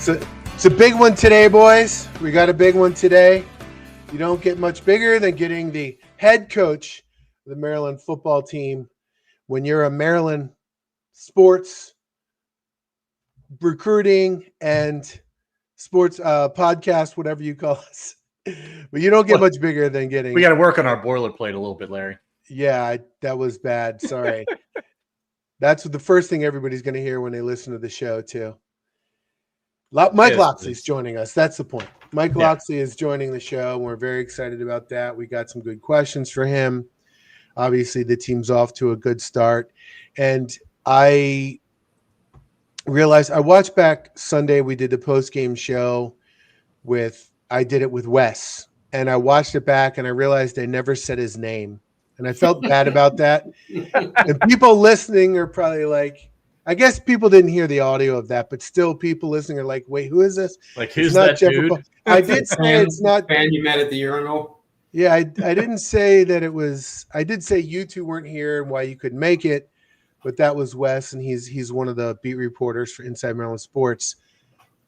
So it's a big one today, boys. We got a big one today. You don't get much bigger than getting the head coach of the Maryland football team when you're a Maryland sports recruiting and sports podcast, whatever you call us. But you don't get much bigger than getting. We got to work on our boilerplate a little bit, Larry. Yeah, that was bad. Sorry. That's the first thing everybody's going to hear when they listen to the show, too. Mike Locksley is joining us. That's the point. Mike Locksley is joining the show. We're very excited about that. We got some good questions for him. Obviously, the team's off to a good start. And I realized I watched back Sunday. We did the post-game show I did it with Wes. And I watched it back, and I realized I never said his name. And I felt bad about that. And people listening are probably like, I guess people didn't hear the audio of that, but still people listening are like, wait, who is this? Like, who's that dude? I did say it's not. Fan you met at the urinal? Yeah, I didn't say that it was. I did say you two weren't here and why you couldn't make it, but that was Wes, and he's one of the beat reporters for Inside Maryland Sports.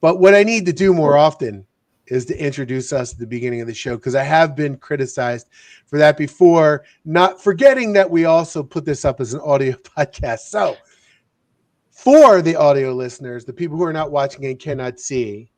But what I need to do more often is to introduce us at the beginning of the show, because I have been criticized for that before, not forgetting that we also put this up as an audio podcast. So for the audio listeners, the people who are not watching and cannot see,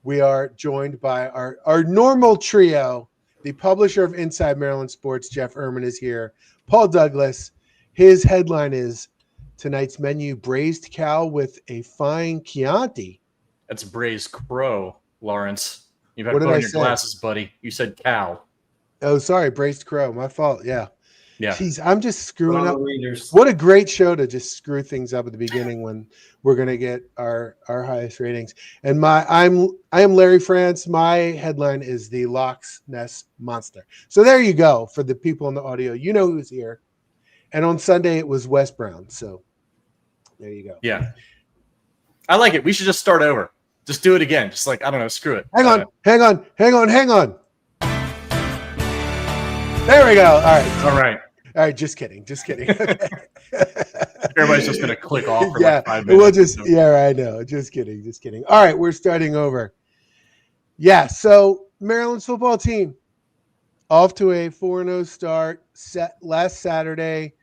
we are joined by our normal trio. The publisher of Inside Maryland Sports, Jeff Ehrman, is here. Paul Douglas, his headline is tonight's menu, braised cow with a fine Chianti. That's braised crow, Lawrence. You've had What to did put I on your say? glasses, buddy. You said cow. Oh, sorry, braised crow. My fault. Yeah. Yeah. Jeez, I'm just screwing up. Readers. What a great show to just screw things up at the beginning when we're going to get our highest ratings. And I am Larry France. My headline is the Loch Ness Monster. So there you go for the people on the audio. You know who's here. And on Sunday it was Wes Brown. So there you go. Yeah. I like it. We should just start over. Just do it again. Just like, I don't know, screw it. Hang on. There we go. All right. Just kidding. Everybody's just going to click off for Yeah. like 5 minutes. I know. Just kidding. All right. We're starting over. Yeah. So Maryland's football team off to a 4-0 start last Saturday. It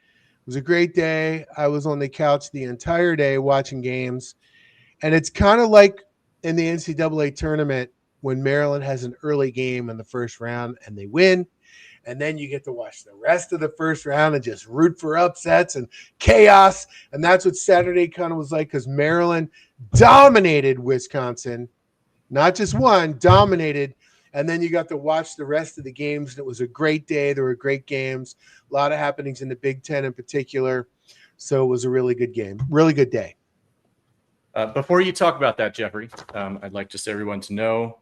was a great day. I was on the couch the entire day watching games. And it's kind of like in the NCAA tournament when Maryland has an early game in the first round and they win. And then you get to watch the rest of the first round and just root for upsets and chaos. And that's what Saturday kind of was like, because Maryland dominated Wisconsin. Not just one, dominated. And then you got to watch the rest of the games. And it was a great day. There were great games. A lot of happenings in the Big Ten in particular. So it was a really good game. Really good day. Before you talk about that, Jeffrey, I'd like just everyone to know.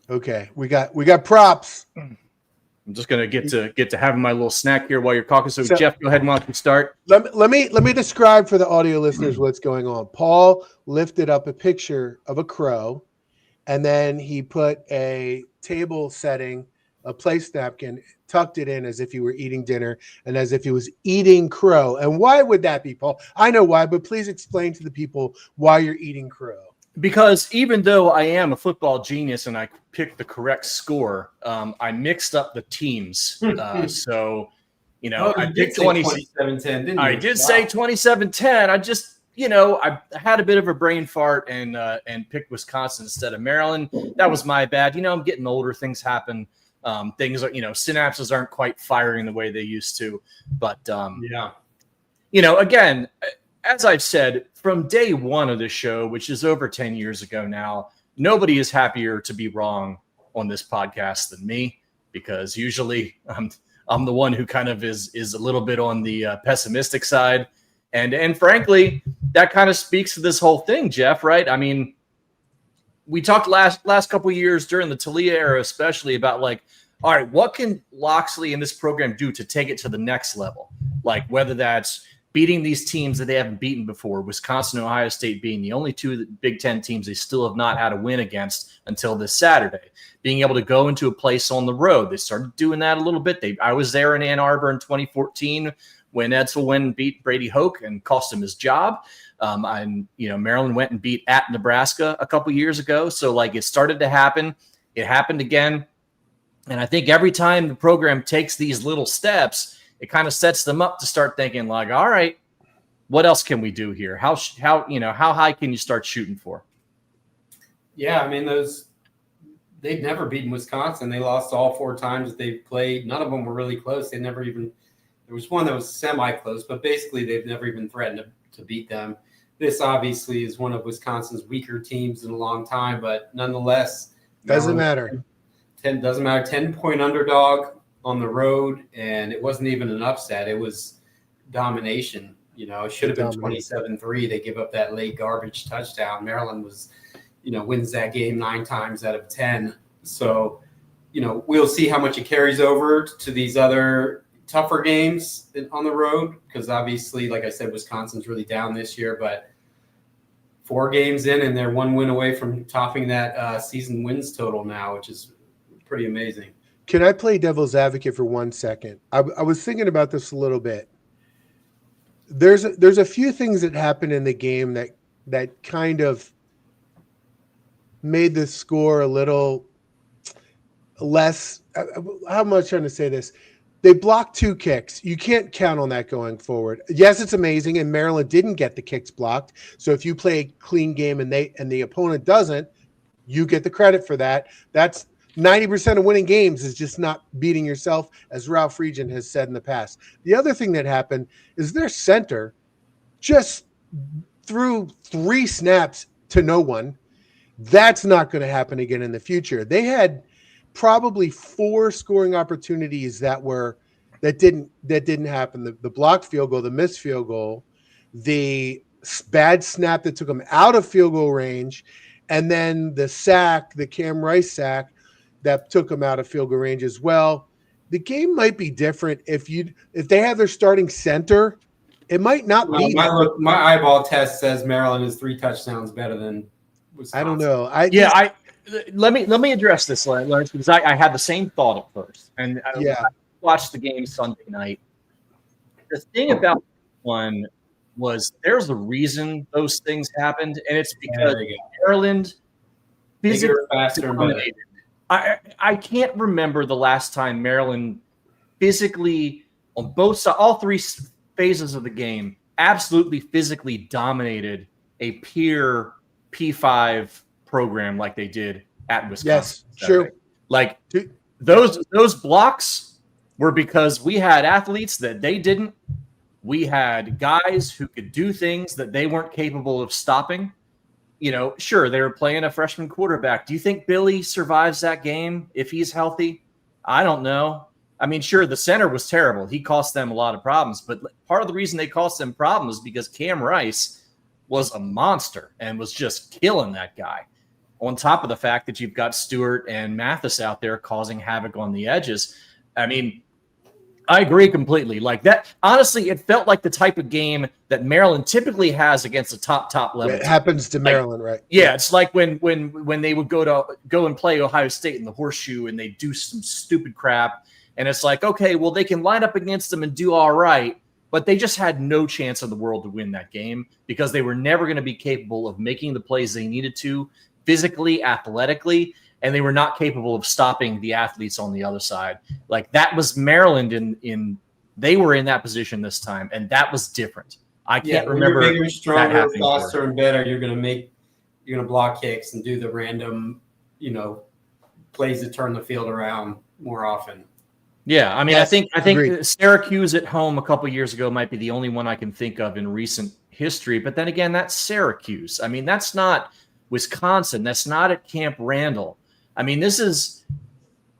Okay, we got props. I'm just gonna get to having my little snack here while you're talking. So Jeff, go ahead and why don't you start? Let me describe for the audio listeners what's going on. Paul lifted up a picture of a crow, and then he put a table setting, a place napkin, tucked it in as if he were eating dinner and as if he was eating crow. And why would that be, Paul? I know why, but please explain to the people why you're eating crow. Because even though I am a football genius and I picked the correct score, I mixed up the teams. So, I picked 27-10, didn't you? I did say 27-10. I just, I had a bit of a brain fart and picked Wisconsin instead of Maryland. That was my bad. I'm getting older. Things happen. Things are, synapses aren't quite firing the way they used to. But, again, as I've said, from day one of this show, which is over 10 years ago now, nobody is happier to be wrong on this podcast than me, because usually I'm the one who kind of is a little bit on the pessimistic side. And frankly, that kind of speaks to this whole thing, Jeff, right? I mean, we talked last couple of years during the Talia era, especially about like, all right, what can Locksley and this program do to take it to the next level? Like whether that's beating these teams that they haven't beaten before, Wisconsin and Ohio State being the only two Big Ten teams they still have not had a win against until this Saturday. Being able to go into a place on the road. They started doing that a little bit. I was there in Ann Arbor in 2014 when Edsel went and beat Brady Hoke and cost him his job. And Maryland went and beat at Nebraska a couple years ago. So like it started to happen. It happened again. And I think every time the program takes these little steps, it kind of sets them up to start thinking like, all right, what else can we do here? How high can you start shooting for? Yeah, I mean, they've never beaten Wisconsin. They lost all 4 times that they've played. None of them were really close. There was one that was semi-close, but basically they've never even threatened to beat them. This obviously is one of Wisconsin's weaker teams in a long time, but nonetheless. Doesn't matter. 10-point underdog on the road, and it wasn't even an upset. It was domination. It should have been 27-3. They give up that late garbage touchdown. Maryland wins that game 9 times out of 10. So, we'll see how much it carries over to these other tougher games on the road, because obviously, like I said, Wisconsin's really down this year, but 4 games in and they're 1 win away from topping that season wins total now, which is pretty amazing. Can I play devil's advocate for 1 second? I was thinking about this a little bit. There's a few things that happened in the game that kind of made the score a little less. How am I trying to say this? They blocked 2 kicks. You can't count on that going forward. Yes, it's amazing, and Maryland didn't get the kicks blocked. So if you play a clean game and the opponent doesn't, you get the credit for that. That's 90% of winning games is just not beating yourself, as Ralph Regent has said in the past. The other thing that happened is their center just threw 3 snaps to no one. That's not going to happen again in the future. They had probably 4 scoring opportunities that didn't happen. The blocked field goal, the missed field goal, the bad snap that took them out of field goal range, and then the sack, the Cam Rice sack that took them out of field goal range as well. The game might be different if they have their starting center. It might not be. My eyeball test says Maryland is 3 touchdowns better than Wisconsin. I don't know. Let me address this, Lawrence, because I had the same thought at first, and I watched the game Sunday night. The thing about one was there's a reason those things happened, and it's because Maryland physically faster and better. I can't remember the last time Maryland physically on both sides, all 3 phases of the game, absolutely physically dominated a peer P5 program like they did at Wisconsin. Yes, sure. Like those blocks were because we had athletes that they didn't. We had guys who could do things that they weren't capable of stopping. Sure, they were playing a freshman quarterback. Do you think Billy survives that game if he's healthy? I don't know. I mean, sure, the center was terrible. He cost them a lot of problems. But part of the reason they cost them problems is because Cam Rice was a monster and was just killing that guy. On top of the fact that you've got Stewart and Mathis out there causing havoc on the edges. I mean, I agree completely. Like that, honestly, it felt like the type of game that Maryland typically has against a top level. It happens to Maryland, right? Yeah, it's like when they would go and play Ohio State in the horseshoe and they do some stupid crap, and it's like, okay, well, they can line up against them and do all right, but they just had no chance in the world to win that game because they were never going to be capable of making the plays they needed to physically, athletically, and they were not capable of stopping the athletes on the other side. Like that was Maryland they were in that position this time, and that was different. I can't remember. You're bigger, stronger, faster, and better. You're going to block kicks and do the random, plays that turn the field around more often. Yeah, I mean, yes, I think Syracuse at home a couple years ago might be the only one I can think of in recent history. But then again, that's Syracuse. I mean, that's not Wisconsin. That's not at Camp Randall. I mean, this is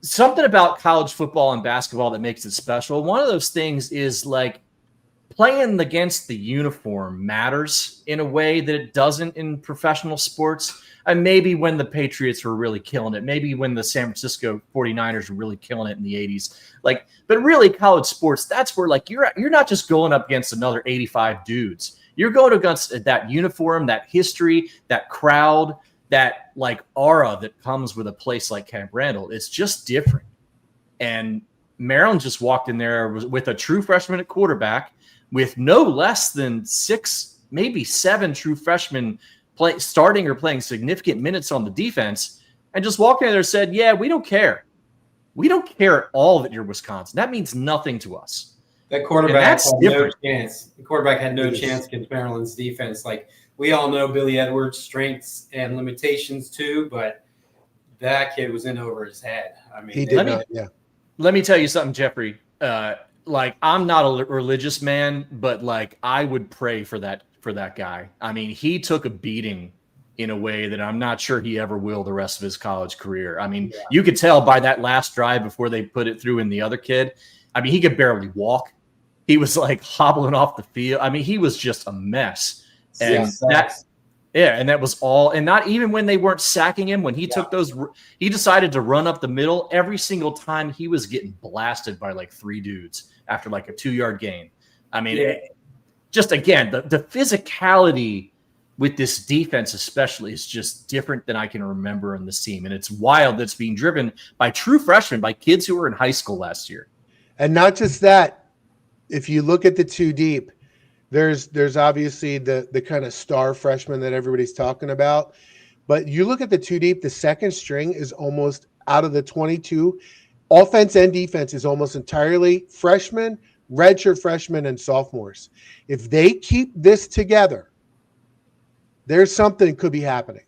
something about college football and basketball that makes it special. One of those things is like playing against the uniform matters in a way that it doesn't in professional sports. And maybe when the Patriots were really killing it, maybe when the San Francisco 49ers were really killing it in the 80s. Like, but really college sports, that's where like you're not just going up against another 85 dudes. You're going against that uniform, that history, that crowd, that like aura that comes with a place like Camp Randall. It's just different. And Maryland just walked in there with a true freshman at quarterback, with no less than 6, maybe 7 true freshmen starting or playing significant minutes on the defense, and just walked in there and said, yeah, we don't care. We don't care at all that you're Wisconsin. That means nothing to us. That quarterback had no chance. The quarterback had no chance against Maryland's defense. Like, we all know Billy Edwards' strengths and limitations too, but that kid was in over his head. I mean, he did not. Yeah. Let me tell you something, Jeffrey. Like, I'm not a religious man, but like, I would pray for that guy. I mean, he took a beating in a way that I'm not sure he ever will the rest of his college career. I mean, you could tell by that last drive before they put it through in the other kid. I mean, he could barely walk. He was like hobbling off the field. I mean, he was just a mess. And and that was all. And not even when they weren't sacking him, when he took those, he decided to run up the middle. Every single time he was getting blasted by like 3 dudes after like a 2-yard gain. I mean, just again, the physicality with this defense especially is just different than I can remember in this team. And it's wild that's being driven by true freshmen, by kids who were in high school last year. And not just that, if you look at the 2 deep, there's obviously the kind of star freshman that everybody's talking about. But you look at the 2 deep, the second string is almost out of the 22. Offense and defense is almost entirely freshmen, redshirt freshmen, and sophomores. If they keep this together, there's something could be happening.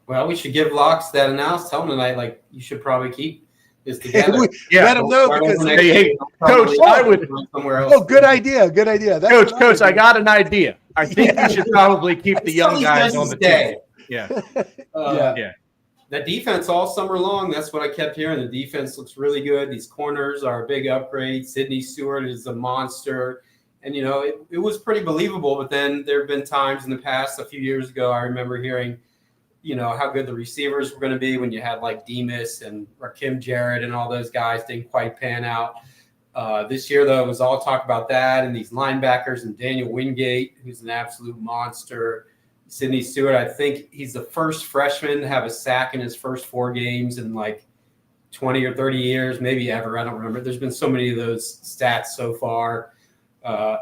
Well, we should give Locks that announcement. Tell him tonight, like, you should probably keep this together. Let him know because hey, Coach, I would somewhere else. Oh, good idea. Good idea. That's Coach, I got an idea. I think we should probably keep the young guys on the team. Yeah. The defense all summer long, that's what I kept hearing. The defense looks really good. These corners are a big upgrade. Sidney Stewart is a monster. And, you know, it was pretty believable. But then there have been times in the past, a few years ago, I remember hearing, you know, how good the receivers were going to be when you had like Demas and Rakim Jarrett and all those guys didn't quite pan out. This year, though, it was all talk about that and these linebackers and Daniel Wingate, who's an absolute monster. Sidney Stewart, I think he's the first freshman to have a sack in his first 4 games in like 20 or 30 years, maybe ever. I don't remember. There's been so many of those stats so far.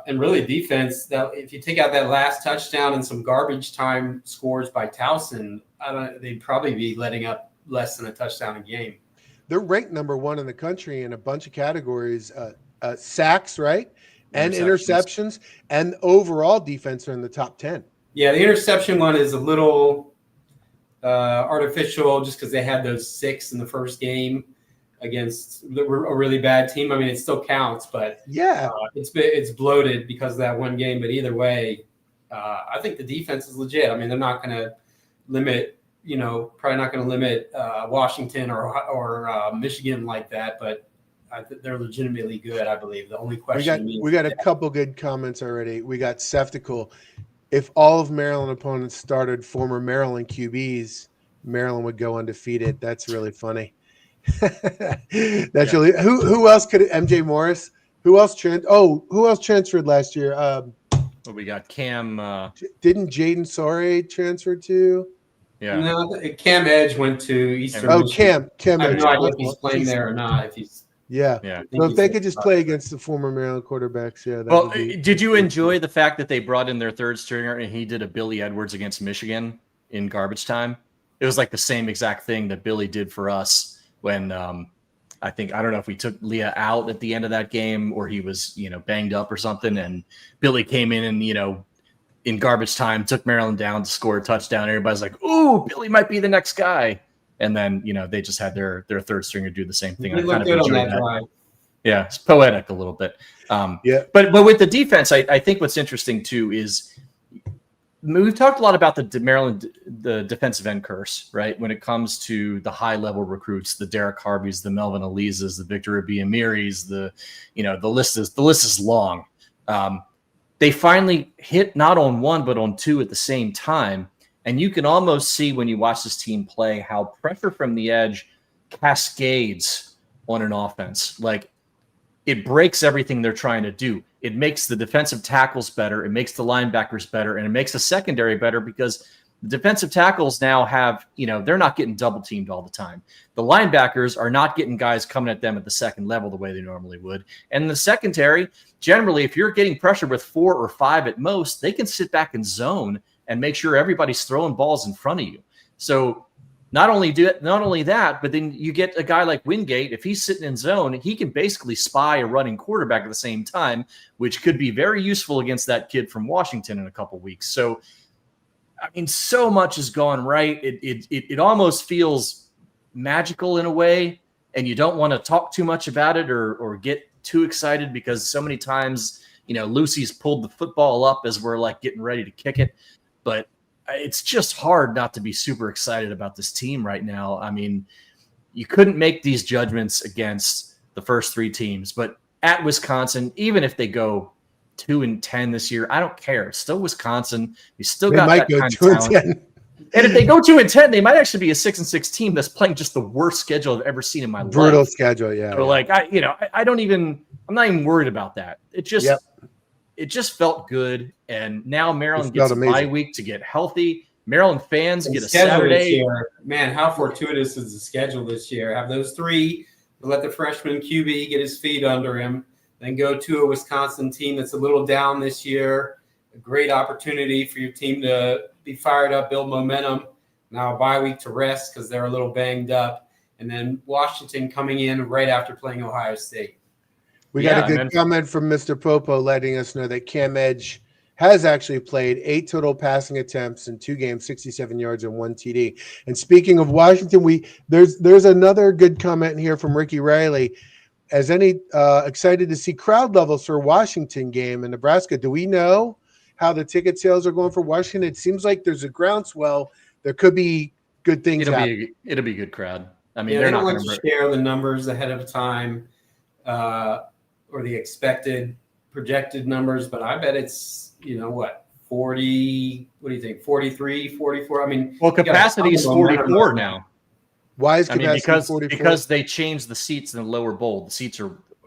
And really defense, that if you take out that last touchdown and some garbage time scores by Towson, they'd probably be letting up less than a touchdown a game. They're ranked number 1 in the country in a bunch of categories, sacks, right? And interceptions, and overall defense are in the top 10. Yeah, the interception one is a little artificial just because they had those 6 in the first game against a really bad team. I mean, it still counts, but it's bloated because of that one game. But either way, I think the defense is legit. I mean, they're not going to limit, probably not going to limit Washington or Michigan like that, but they're legitimately good, I believe. The only question we got a couple good comments already. We got Seftical. If all of Maryland opponents started former Maryland QBs, Maryland would go undefeated. That's really funny. Really who else could MJ Morris? Who else transferred last year? We got Cam. Didn't Jaden Sore transfer to? Yeah. No, Cam Edge went to Eastern. Oh, Michigan. Cam I have Edge. no idea if he's playing there or not. If he's yeah. So if they could just play against the former Maryland quarterbacks, Well, did you enjoy the fact that they brought in their third stringer and he did a Billy Edwards against Michigan in garbage time? It was like the same exact thing that Billy did for us when I don't know if we took Leah out at the end of that game or he was, banged up or something. And Billy came in and, in garbage time, took Maryland down to score a touchdown. Everybody's like, ooh, Billy might be the next guy. And then, they just had their third stringer do the same thing. I kind of enjoyed that. Yeah, it's poetic a little bit. But with the defense, I think what's interesting too is we've talked a lot about the Maryland, the defensive end curse, right? When it comes to the high level recruits, the Derek Harveys, the Melvin Alizas, the Victor Abiamiris, the list is long. They finally hit not on one, but on 2 at the same time. And you can almost see when you watch this team play how pressure from the edge cascades on an offense. Like, it breaks everything they're trying to do. It makes the defensive tackles better. It makes the linebackers better. And it makes the secondary better because The defensive tackles now have, they're not getting double teamed all the time. The linebackers are not getting guys coming at them at the second level the way they normally would. And the secondary, generally, if you're getting pressure with 4 or 5 at most, they can sit back and zone and make sure everybody's throwing balls in front of you. So not only that, but then you get a guy like Wingate. If he's sitting in zone, he can basically spy a running quarterback at the same time, which could be very useful against that kid from Washington in a couple weeks. So, I mean, so much has gone right. It almost feels magical in a way, and you don't want to talk too much about it or get too excited because so many times, Lucy's pulled the football up as we're like getting ready to kick it. But it's just hard not to be super excited about this team right now. I mean, you couldn't make these judgments against the first 3 teams, but at Wisconsin, even if they go 2-10 this year, I don't care. It's still Wisconsin. You still got that kind of talent. And if they go 2-10, they might actually be a 6-6 team that's playing just the worst schedule I've ever seen in my life. Brutal schedule, yeah. So I'm not even worried about that. It just felt good. And now Maryland gets a bye week to get healthy. Maryland fans get a Saturday. Man, how fortuitous is the schedule this year? Have those 3, let the freshman QB get his feet under him, then go to a Wisconsin team that's a little down this year. A great opportunity for your team to be fired up, build momentum. Now a bye week to rest because they're a little banged up. And then Washington coming in right after playing Ohio State. We got a good comment from Mr. Popo letting us know that Cam Edge has actually played 8 total passing attempts in 2 games, 67 yards and 1 TD. And speaking of Washington, there's another good comment here from Ricky Riley. As any excited to see crowd levels for Washington game in Nebraska? Do we know how the ticket sales are going for Washington? It seems like there's a groundswell. There could be good things happening. It'll be a good crowd. I mean, they're not going to share the numbers ahead of time or the expected projected numbers, but I bet it's, 40, what do you think, 43, 44? I mean, well, capacity is 44 now. Why is capacity 44? Because they changed the seats in the lower bowl.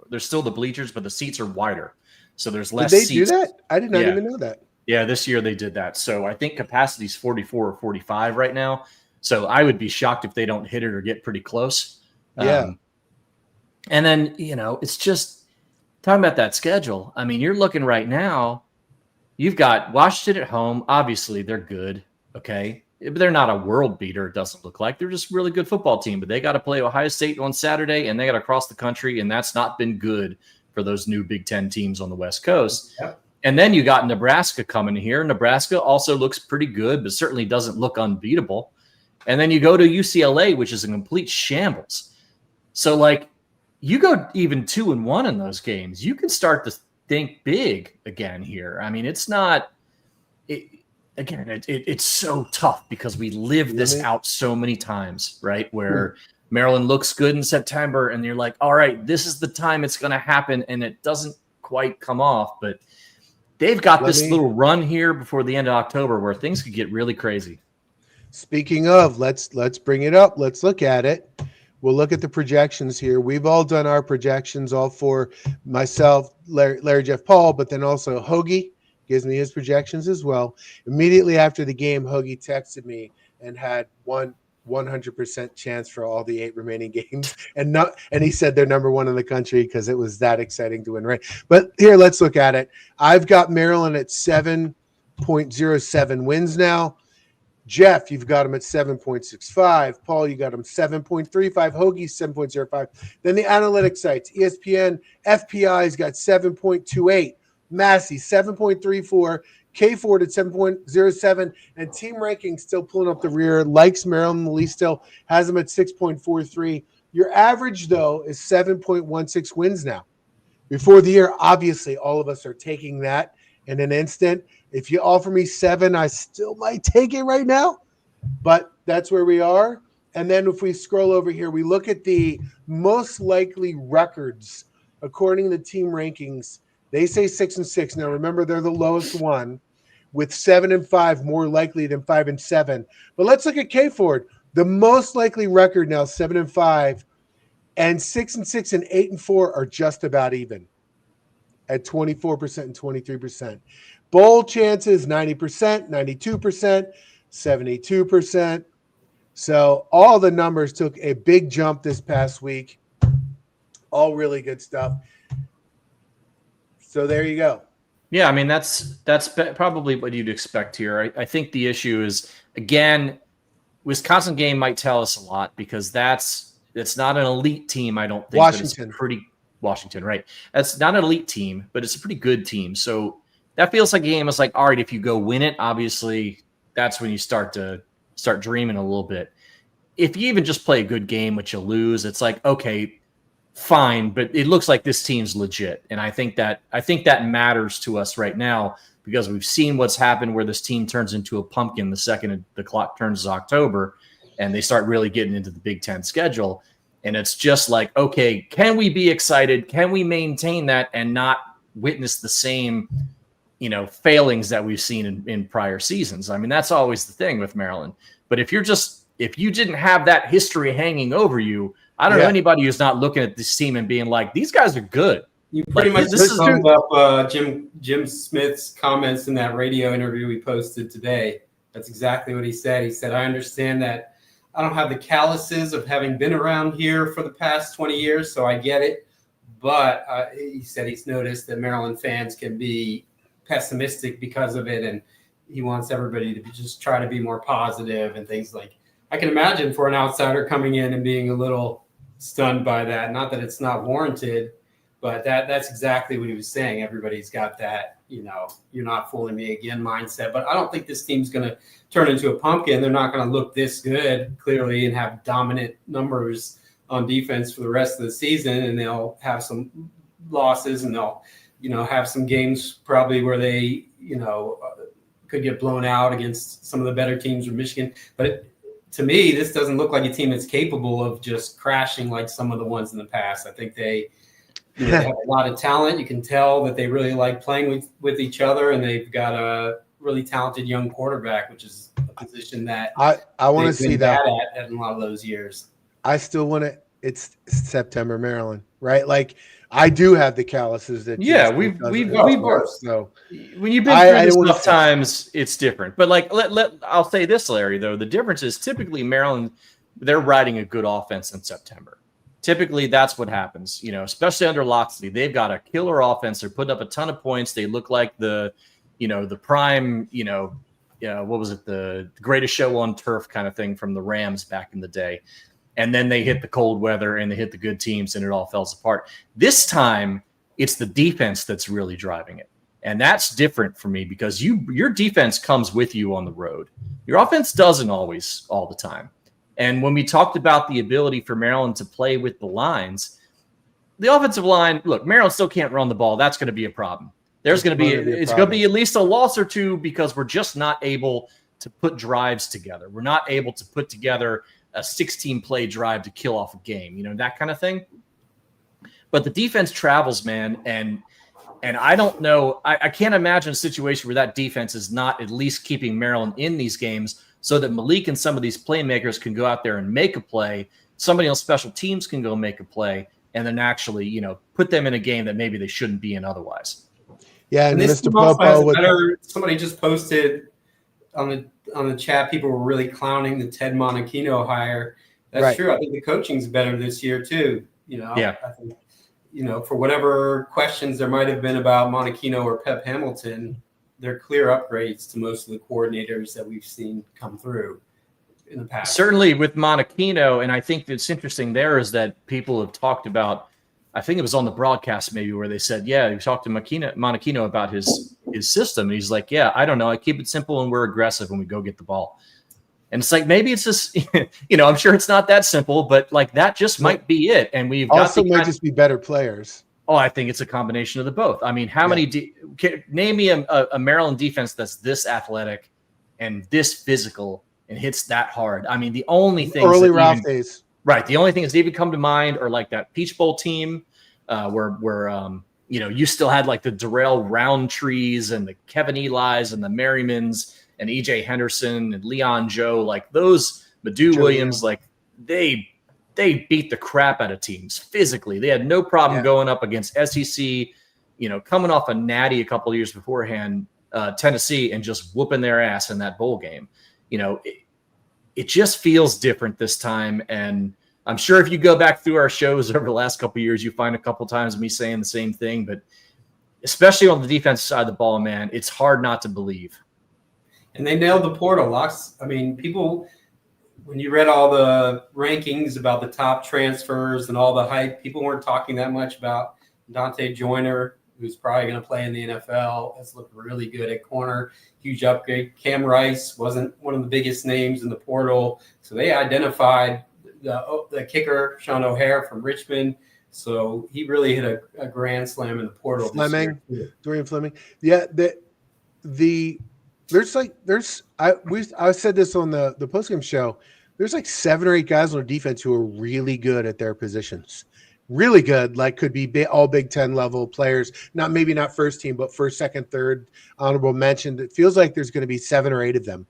There's still the bleachers, but the seats are wider. So there's less seats. Did they do that? I did not even know that. Yeah, this year they did that. So I think capacity is 44 or 45 right now. So I would be shocked if they don't hit it or get pretty close. Yeah. And then, it's just talking about that schedule. I mean, you're looking right now, you've got Washington at home. Obviously, they're good. Okay. But they're not a world beater, it doesn't look like. They're just a really good football team. But they got to play Ohio State on Saturday, and they got to cross the country, and that's not been good for those new Big Ten teams on the West Coast. Yep. And then you got Nebraska coming here. Nebraska also looks pretty good, but certainly doesn't look unbeatable. And then you go to UCLA, which is a complete shambles. So, you go even 2-1 in those games, you can start to think big again here. I mean, it's not it's so tough because we live this out so many times, right? Where Maryland looks good in September and you're like, all right, this is the time it's going to happen. And it doesn't quite come off, but they've got this little run here before the end of October where things could get really crazy. Speaking of, let's bring it up. Let's look at it. We'll look at the projections here. We've all done our projections, all for myself, Larry Jeff Paul, but then also Hoagie gives me his projections as well. Immediately after the game, Hoagie texted me and had 100% chance for all the 8 remaining games. And he said they're number 1 in the country because it was that exciting to win, right? But here, let's look at it. I've got Maryland at 7.07 wins now. Jeff, you've got him at 7.65. Paul, you got him 7.35. Hoagie, 7.05. Then the analytics sites, ESPN, FPI's got 7.28. Massey, 7.34. K Ford at 7.07. And Team Ranking still pulling up the rear. Likes Maryland. Lee still has them at 6.43. Your average, though, is 7.16 wins now. Before the year, obviously, all of us are taking that in an instant. If you offer me 7, I still might take it right now, but that's where we are. And then if we scroll over here, we look at the most likely records according to the team rankings. They say 6-6. Now, remember, they're the lowest one with 7-5 more likely than 5-7. But let's look at K Ford. The most likely record now, 7-5, and 6-6 and 8-4 are just about even at 24% and 23%. Bowl chances, 90%, 92%. 72%. So all the numbers took a big jump this past week. All really good stuff. So there you go. Yeah, I mean, that's probably what you'd expect here. I think the issue is, again, Wisconsin game might tell us a lot because it's not an elite team, I don't think. Washington. Washington, right. That's not an elite team, but it's a pretty good team. So that feels like a game is like, all right, if you go win it, obviously that's when you start dreaming a little bit. If you even just play a good game, but you lose, it's like, okay, fine, but it looks like this team's legit. And I think that matters to us right now because we've seen what's happened where this team turns into a pumpkin the second the clock turns October and they start really getting into the Big Ten schedule. And it's just like, okay, can we be excited? Can we maintain that and not witness the same, failings that we've seen in prior seasons? I mean, that's always the thing with Maryland. But if you didn't have that history hanging over you, I don't know anybody who's not looking at this team and being like, these guys are good. You pretty much summed up Jim Smith's comments in that radio interview we posted today. That's exactly what he said. He said, I understand that I don't have the calluses of having been around here for the past 20 years, so I get it. But he said he's noticed that Maryland fans can be pessimistic because of it, and he wants everybody to just try to be more positive and things like. I can imagine for an outsider coming in and being a little stunned by that. Not that it's not warranted, but that's exactly what he was saying. Everybody's got that, you're not fooling me again mindset. But I don't think this team's going to turn into a pumpkin. They're not going to look this good, clearly, and have dominant numbers on defense for the rest of the season. And they'll have some losses, and they'll, have some games probably where they, could get blown out against some of the better teams from Michigan. But to me, this doesn't look like a team that's capable of just crashing like some of the ones in the past. I think they have a lot of talent. You can tell that they really like playing with each other, and they've got a really talented young quarterback, which is a position that I want to see that at in a lot of those years. I still want to. It's September, Maryland, right? Like I do have the calluses that. Yeah, we've so when you've been through this enough times, it's different. But like, I'll say this, Larry. Though the difference is typically Maryland, they're riding a good offense in September. Typically, that's what happens. Especially under Locksley, they've got a killer offense. They're putting up a ton of points. They look like the prime. What was it? The greatest show on turf kind of thing from the Rams back in the day. And then they hit the cold weather and they hit the good teams and it all falls apart. This time, it's the defense that's really driving it. And that's different for me because your defense comes with you on the road. Your offense doesn't always all the time. And when we talked about the ability for Maryland to play with the lines, the offensive line, look, Maryland still can't run the ball. That's going to be a problem. It's going to be at least a loss or two because we're just not able to put drives together. We're not able to put together a 16-play drive to kill off a game, that kind of thing. But the defense travels, man, and I don't know. I can't imagine a situation where that defense is not at least keeping Maryland in these games so that Malik and some of these playmakers can go out there and make a play. Somebody on special teams can go make a play and then actually, put them in a game that maybe they shouldn't be in otherwise. Yeah, and Mr. Popo somebody just posted on the chat, people were really clowning the Ted Monachino hire. That's right. True. I think the coaching's better this year too. I think, for whatever questions there might have been about Monachino or Pep Hamilton, they're clear upgrades to most of the coordinators that we've seen come through in the past. Certainly with Monachino, and I think that's interesting there is that people have talked about, I think it was on the broadcast maybe where they said, yeah, you talked to Monachino about his system. And he's like, yeah, I don't know. I keep it simple and we're aggressive when we go get the ball. And it's like, maybe it's just, I'm sure it's not that simple, but like that just might be it. And we've also might just be better players. Oh, I think it's a combination of the both. I mean, how many, name me a Maryland defense that's this athletic and this physical and hits that hard. I mean, the only thing early Ralph days. Right. The only things that even come to mind are like that Peach Bowl team where you still had like the Darrell Roundtrees and the Kevin Eli's and the Merrimans and EJ Henderson and Leon Joe, like those Madu Williams, like they beat the crap out of teams physically. They had no problem going up against SEC, coming off a natty a couple of years beforehand, Tennessee, and just whooping their ass in that bowl game. it just feels different this time. And I'm sure if you go back through our shows over the last couple of years, you find a couple times me saying the same thing, but especially on the defensive side of the ball, man, it's hard not to believe. And they nailed the portal. People, when you read all the rankings about the top transfers and all the hype, people weren't talking that much about Dante Joyner, who's probably going to play in the NFL. Has looked really good at corner. Huge upgrade. Cam Rice wasn't one of the biggest names in the portal. So they identified the kicker, Sean O'Hare from Richmond. So he really hit a grand slam in the portal. Dorian Fleming. Yeah, I said this on the postgame show. There's like 7 or 8 guys on our defense who are really good at their positions. Really good, like could be all Big Ten level players. Maybe not first team, but first, second, third, honorable mention. It feels like there's going to be 7 or 8 of them.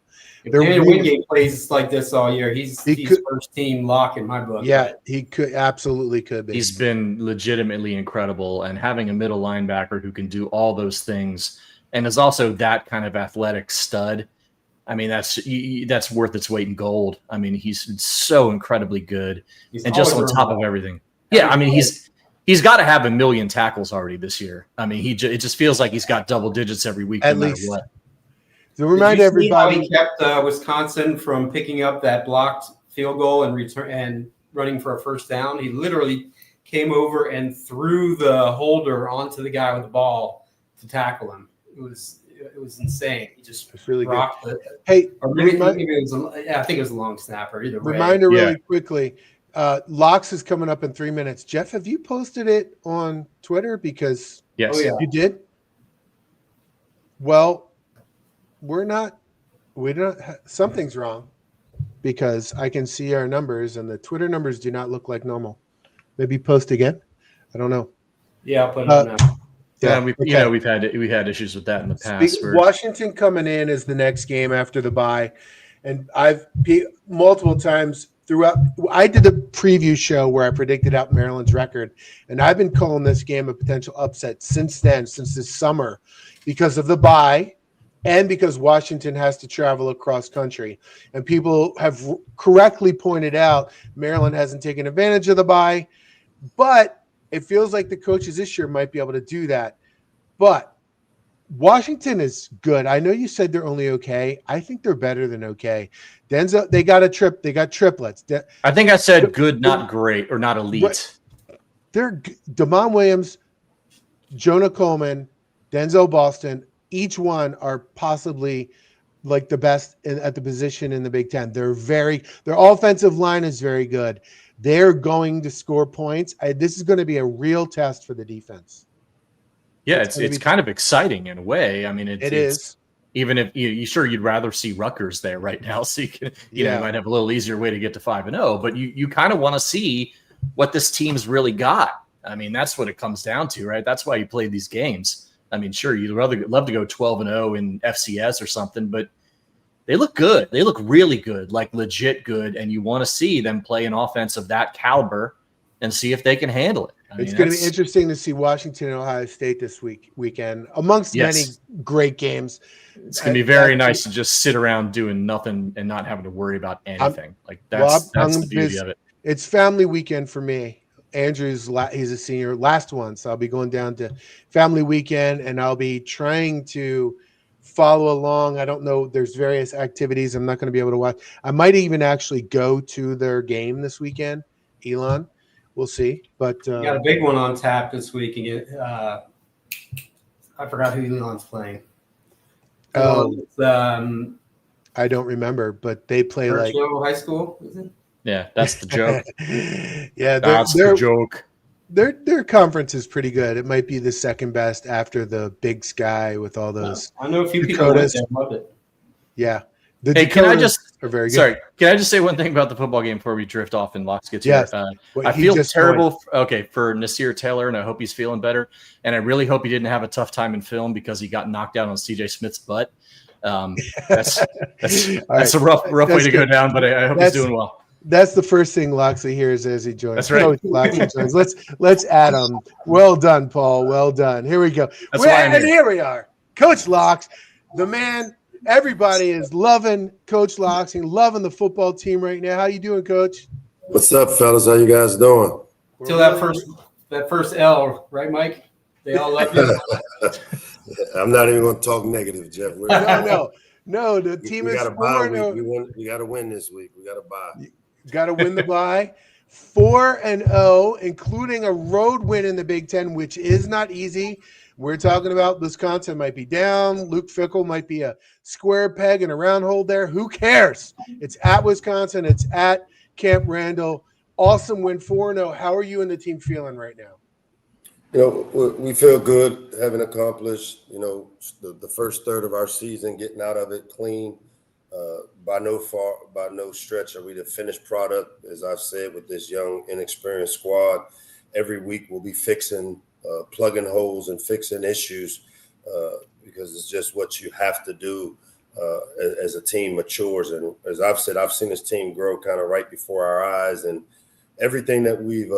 Daniel Wingate plays like this all year. He's first team lock in my book. Yeah, he absolutely could be. He's been legitimately incredible, and having a middle linebacker who can do all those things and is also that kind of athletic stud. I mean, that's worth its weight in gold. I mean, he's so incredibly good, and just on top of everything. Yeah, I mean, he's got to have 1 million tackles already this year. I mean, it just feels like he's got double digits every week, at no least. matter what. To remind everybody, he kept Wisconsin from picking up that blocked field goal and running for a first down. He literally came over and threw the holder onto the guy with the ball to tackle him. It was insane. He just really rocked good. it. Hey, I think it was a long snapper. Either way. Reminder really quickly. Locks is coming up in 3 minutes. Jeff, have you posted it on Twitter? Because yes, you did. Well, something's wrong because I can see our numbers and the Twitter numbers do not look like normal. Maybe post again. I don't know. Yeah, I'll put it on now. Yeah, we've had issues with that in the past. Washington coming in is the next game after the bye, and I've multiple times throughout. I did a preview show where I predicted out Maryland's record, and I've been calling this game a potential upset since this summer, because of the bye, and because Washington has to travel across country. And people have correctly pointed out Maryland hasn't taken advantage of the bye, but it feels like the coaches this year might be able to do that. But Washington is good. I know you said they're only okay. I think they're better than okay. Denzel, they got triplets. I think I said good, not great, or not elite. They're Damon Williams, Jonah Coleman, Denzel Boston. Each one are possibly like the best at the position in the Big Ten. Their offensive line is very good. They're going to score points. This is going to be a real test for the defense. Yeah, it's kind of exciting in a way. I mean, it is. Even if you'd rather see Rutgers there right now, so you might have a little easier way to get to 5-0. But you kind of want to see what this team's really got. I mean, that's what it comes down to, right? That's why you play these games. I mean, sure, you'd love to go 12-0 in FCS or something, but they look good. They look really good, like legit good, and you want to see them play an offense of that caliber and see if they can handle it. It's going to be interesting to see Washington and Ohio State this weekend, amongst many great games. It's going to be very nice to just sit around doing nothing and not having to worry about anything. That's the beauty of it. It's family weekend for me. Andrew's he's a senior, last one, so I'll be going down to family weekend, and I'll be trying to follow along. I don't know. There's various activities I'm not going to be able to watch. I might even actually go to their game this weekend. Elon, we'll see. But you got a big one on tap this week. I forgot who Elon's playing. I don't remember, but they play like high school. Is it? Yeah, that's the joke. Yeah, that's the joke. Their conference is pretty good. It might be the second best after the Big Sky with all those. I know a few people that loved it. Yeah. Can I just are very good. Sorry, can I just say one thing about the football game before we drift off and Locks gets here? I feel terrible. For Nasir Taylor, and I hope he's feeling better. And I really hope he didn't have a tough time in film because he got knocked out on CJ Smith's butt. That's a rough way to go down, but I hope he's doing well. That's the first thing Locksley hears as he joins. That's right. Let's add him. Well done, Paul. Well done. Here we go. And here we are. Coach Locks, the man Everybody is loving Coach Locksley, loving the football team right now. How you doing, Coach? What's up, fellas? How you guys doing? Till that first L, right, Mike? They all love you. I'm not even going to talk negative, Jeff. No. The team is 4-0. We got to win this week. We got to bye. You got to win the bye. 4-0, including a road win in the Big Ten, which is not easy. We're talking about Wisconsin might be down. Luke Fickell might be a square peg in a round hole there. Who cares? It's at Wisconsin. It's at Camp Randall. Awesome win, 4-0. How are you and the team feeling right now? We feel good, having accomplished, the first third of our season, getting out of it clean. By no stretch are we the finished product, as I've said, with this young, inexperienced squad. Every week we'll be fixing, plugging holes and fixing issues because it's just what you have to do as a team matures. And as I've said, I've seen this team grow kind of right before our eyes, and everything that we've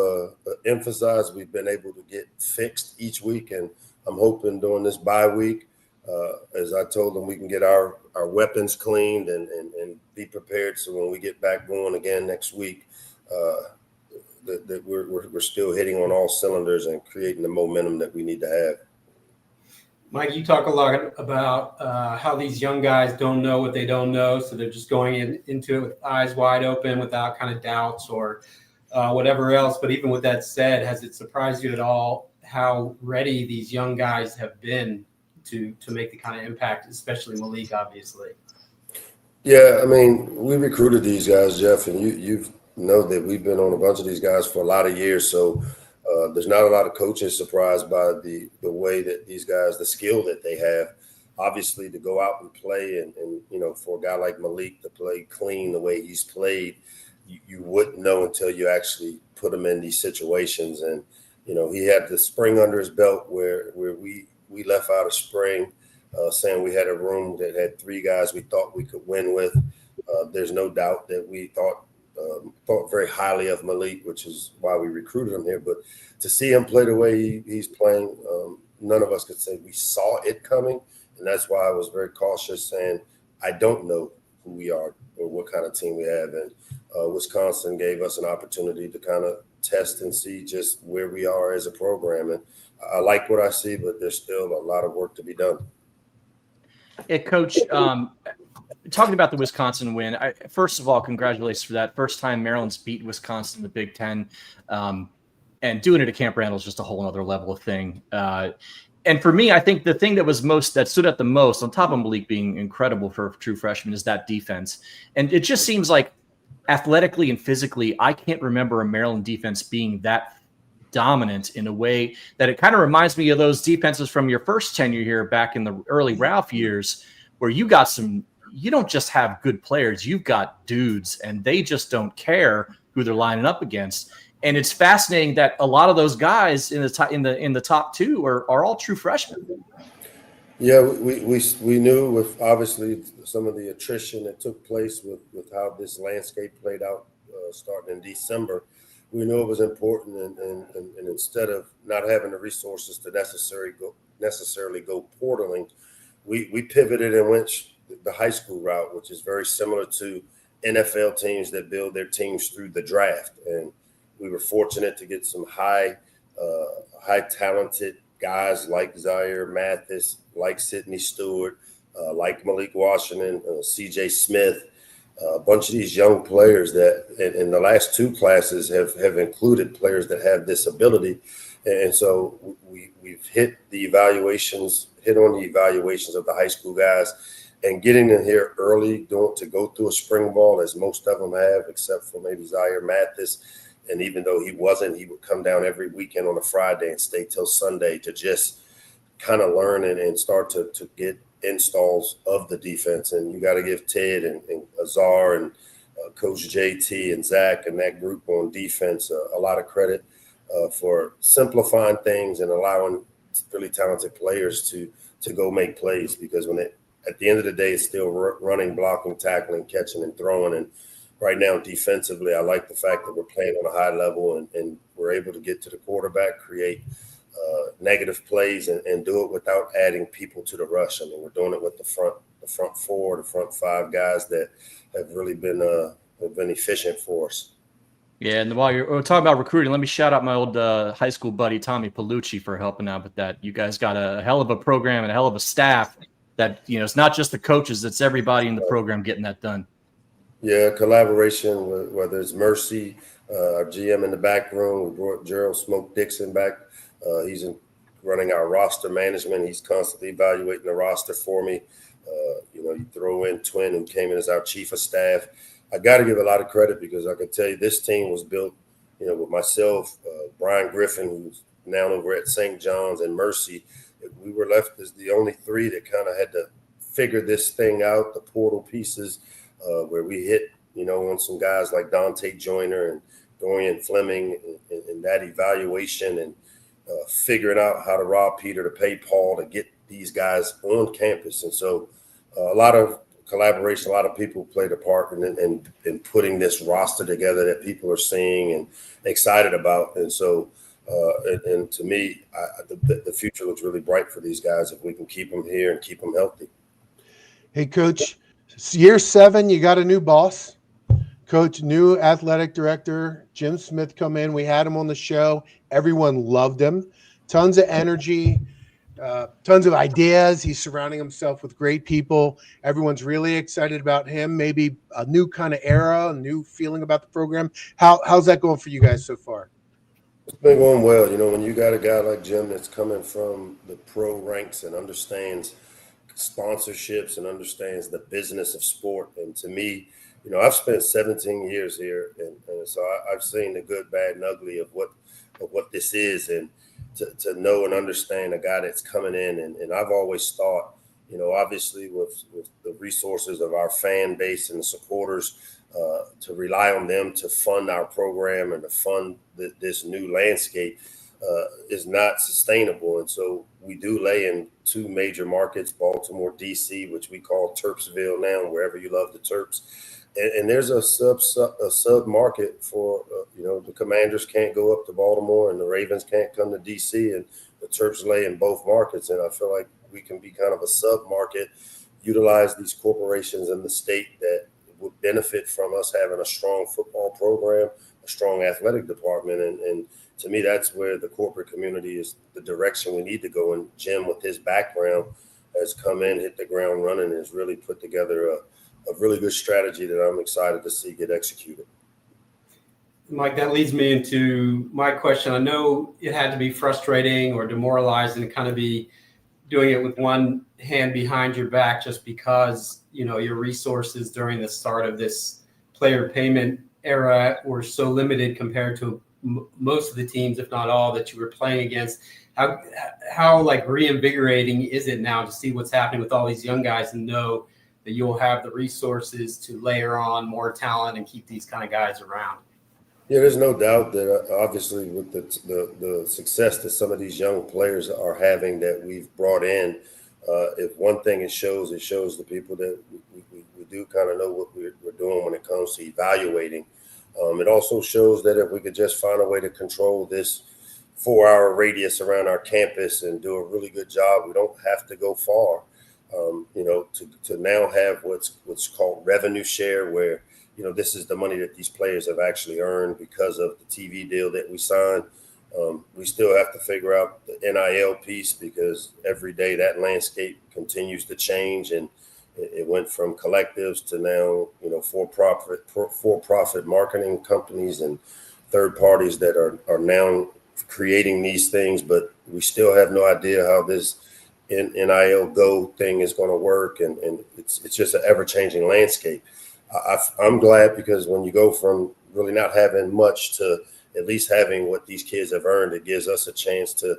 emphasized, we've been able to get fixed each week. And I'm hoping during this bye week, as I told them, we can get our weapons cleaned and be prepared. So when we get back going again next week, that we're still hitting on all cylinders and creating the momentum that we need to have. Mike, you talk a lot about how these young guys don't know what they don't know. So they're just going into it with eyes wide open without kind of doubts or whatever else. But even with that said, has it surprised you at all how ready these young guys have been to make the kind of impact, especially Malik, obviously? Yeah, I mean, we recruited these guys, Jeff, and you know that we've been on a bunch of these guys for a lot of years. So there's not a lot of coaches surprised by the way that these guys, the skill that they have. Obviously, to go out and play and for a guy like Malik to play clean the way he's played, you wouldn't know until you actually put him in these situations. And, he had the spring under his belt where we left out a spring saying we had a room that had 3 guys we thought we could win with. There's no doubt that we thought very highly of Malik, which is why we recruited him here. But to see him play the way he's playing, none of us could say we saw it coming. And that's why I was very cautious saying, I don't know who we are or what kind of team we have. And Wisconsin gave us an opportunity to kind of test and see just where we are as a program. And I like what I see, but there's still a lot of work to be done. Yeah, Coach, talking about the Wisconsin win, first of all, congratulations for that. First time Maryland's beat Wisconsin in the Big Ten. And doing it at Camp Randall is just a whole other level of thing. And for me, I think the thing that stood out the most, on top of Malik being incredible for a true freshman, is that defense. And it just seems like athletically and physically, I can't remember a Maryland defense being that dominant in a way that it kind of reminds me of those defenses from your first tenure here back in the early Ralph years, where you don't just have good players, you've got dudes, and they just don't care who they're lining up against. And it's fascinating that a lot of those guys in the top 2 are all true freshmen. Yeah, we knew with obviously some of the attrition that took place with how this landscape played out starting in December. We knew it was important, and instead of not having the resources to necessarily go portaling, we pivoted and went the high school route, which is very similar to NFL teams that build their teams through the draft. And we were fortunate to get some high talented guys like Zahir, Mathis, like Sidney, Stewart, like Malik Washington, CJ Smith, a bunch of these young players that in the last 2 classes have included players that have this ability. And so we've hit on the evaluations of the high school guys, and getting in here early, to go through a spring ball, as most of them have, except for maybe Zahir Mathis. And even though he would come down every weekend on a Friday and stay till Sunday to just kind of learn and start to get installs of the defense. And you got to give Ted and Azar and Coach JT and Zach and that group on defense a lot of credit for simplifying things and allowing really talented players to go make plays, because at the end of the day, it's still running, blocking, tackling, catching, and throwing. And right now, defensively, I like the fact that we're playing on a high level and we're able to get to the quarterback, create negative plays and do it without adding people to the rush. I mean, we're doing it with the front four, the front five guys that have really been efficient for us. Yeah, and while we're talking about recruiting, let me shout out my old high school buddy Tommy Palucci for helping out with that. You guys got a hell of a program and a hell of a staff that, it's not just the coaches, it's everybody in the program getting that done. Yeah, collaboration with whether it's Mercy, our GM in the back room. We brought Gerald Smoke Dixon back. He's running our roster management. He's constantly evaluating the roster for me. You throw in Twin, who came in as our chief of staff. I got to give a lot of credit because I can tell you this team was built, with myself, Brian Griffin, who's now over at St. John's, and Mercy. We were left as the only three that kind of had to figure this thing out, the portal pieces, where we hit, on some guys like Dante Joyner and Dorian Fleming and that evaluation and figuring out how to rob Peter to pay Paul to get these guys on campus. And so a lot of collaboration, a lot of people played a part in putting this roster together that people are seeing and excited about. And so, and to me, the future looks really bright for these guys if we can keep them here and keep them healthy. Hey, Coach, year 7, you got a new boss. Coach, new athletic director, Jim Smith, come in. We had him on the show. Everyone loved him. Tons of energy. Tons of ideas. He's surrounding himself with great people. Everyone's really excited about him. Maybe a new kind of era, a new feeling about the program. How's that going for you guys so far? It's been going well. When you got a guy like Jim that's coming from the pro ranks and understands sponsorships and understands the business of sport. And to me, I've spent 17 years here, and so I've seen the good, bad, and ugly of what this is, and to know and understand a guy that's coming in. And I've always thought, obviously with the resources of our fan base and the supporters, to rely on them to fund our program and to fund this new landscape is not sustainable. And so we do lay in 2 major markets, Baltimore, DC, which we call Terpsville now, wherever you love the Terps. And there's a sub market for, the Commanders can't go up to Baltimore and the Ravens can't come to DC, and the Terps lay in both markets. And I feel like we can be kind of a sub market, utilize these corporations in the state that would benefit from us having a strong football program, a strong athletic department. And to me, that's where the corporate community is the direction we need to go. And Jim, with his background, has come in, hit the ground running, and has really put together a really good strategy that I'm excited to see get executed. Mike, that leads me into my question. I know it had to be frustrating or demoralizing to kind of be doing it with one hand behind your back just because, your resources during the start of this player payment era were so limited compared to most of the teams, if not all, that you were playing against. How reinvigorating is it now to see what's happening with all these young guys and know that you'll have the resources to layer on more talent and keep these kind of guys around? Yeah, there's no doubt that obviously with the success that some of these young players are having that we've brought in, if one thing it shows the people that we do kind of know what we're doing when it comes to evaluating. It also shows that if we could just find a way to control this 4-hour radius around our campus and do a really good job, we don't have to go far. To now have what's called revenue share, where, this is the money that these players have actually earned because of the TV deal that we signed. We still have to figure out the NIL piece because every day that landscape continues to change, and it went from collectives to now, for-profit marketing companies and third parties that are now creating these things, but we still have no idea how this NIL Go thing is going to work, and it's just an ever-changing landscape. I'm glad because when you go from really not having much to at least having what these kids have earned, it gives us a chance to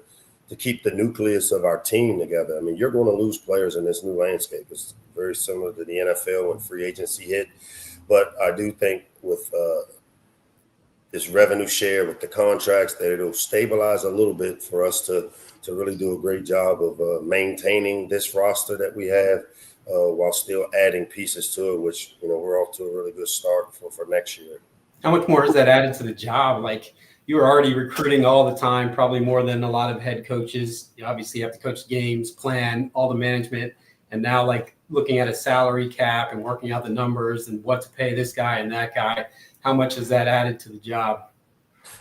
keep the nucleus of our team together. I mean, you're going to lose players in this new landscape. It's very similar to the NFL when free agency hit, but I do think with this revenue share with the contracts that it'll stabilize a little bit for us to really do a great job of maintaining this roster that we have while still adding pieces to it, which, we're off to a really good start for next year. How much more is that added to the job? you were already recruiting all the time, probably more than a lot of head coaches. You obviously have to coach games, plan, all the management, and now like looking at a salary cap and working out the numbers and what to pay this guy and that guy. How much has that added to the job?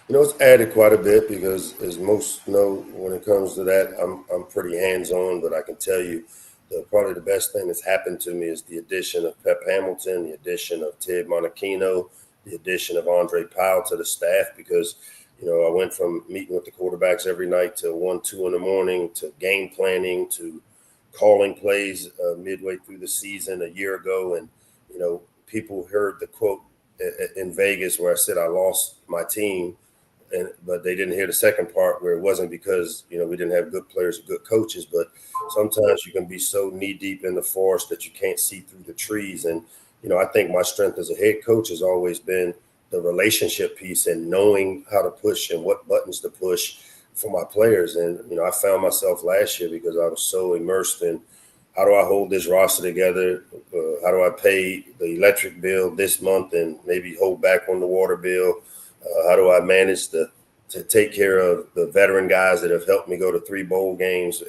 It's added quite a bit because, as most know, when it comes to that, I'm pretty hands-on. But I can tell you, probably the best thing that's happened to me is the addition of Pep Hamilton, the addition of Ted Monachino, the addition of Andre Powell to the staff. Because I went from meeting with the quarterbacks every night till 1, 2 in the morning, to game planning, to calling plays midway through the season a year ago, and people heard the quote in Vegas where I said I lost my team. But they didn't hear the second part where it wasn't because, we didn't have good players or good coaches. But sometimes you can be so knee deep in the forest that you can't see through the trees. And, I think my strength as a head coach has always been the relationship piece and knowing how to push and what buttons to push for my players. And, I found myself last year because I was so immersed in how do I hold this roster together? How do I pay the electric bill this month and maybe hold back on the water bill? How do I manage to take care of the veteran guys that have helped me go to 3 bowl games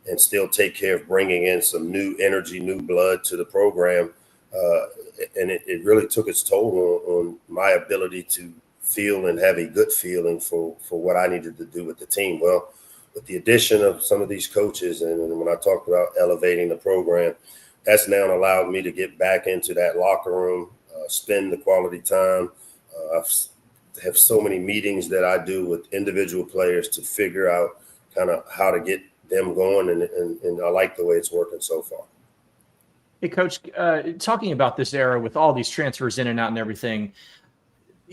and still take care of bringing in some new energy, new blood to the program? And it really took its toll on my ability to feel and have a good feeling for what I needed to do with the team. Well, with the addition of some of these coaches, and when I talked about elevating the program, that's now allowed me to get back into that locker room, spend the quality time. I've have so many meetings that I do with individual players to figure out kind of how to get them going, and I like the way it's working so far. Hey, Coach, talking about this era with all these transfers in and out and everything,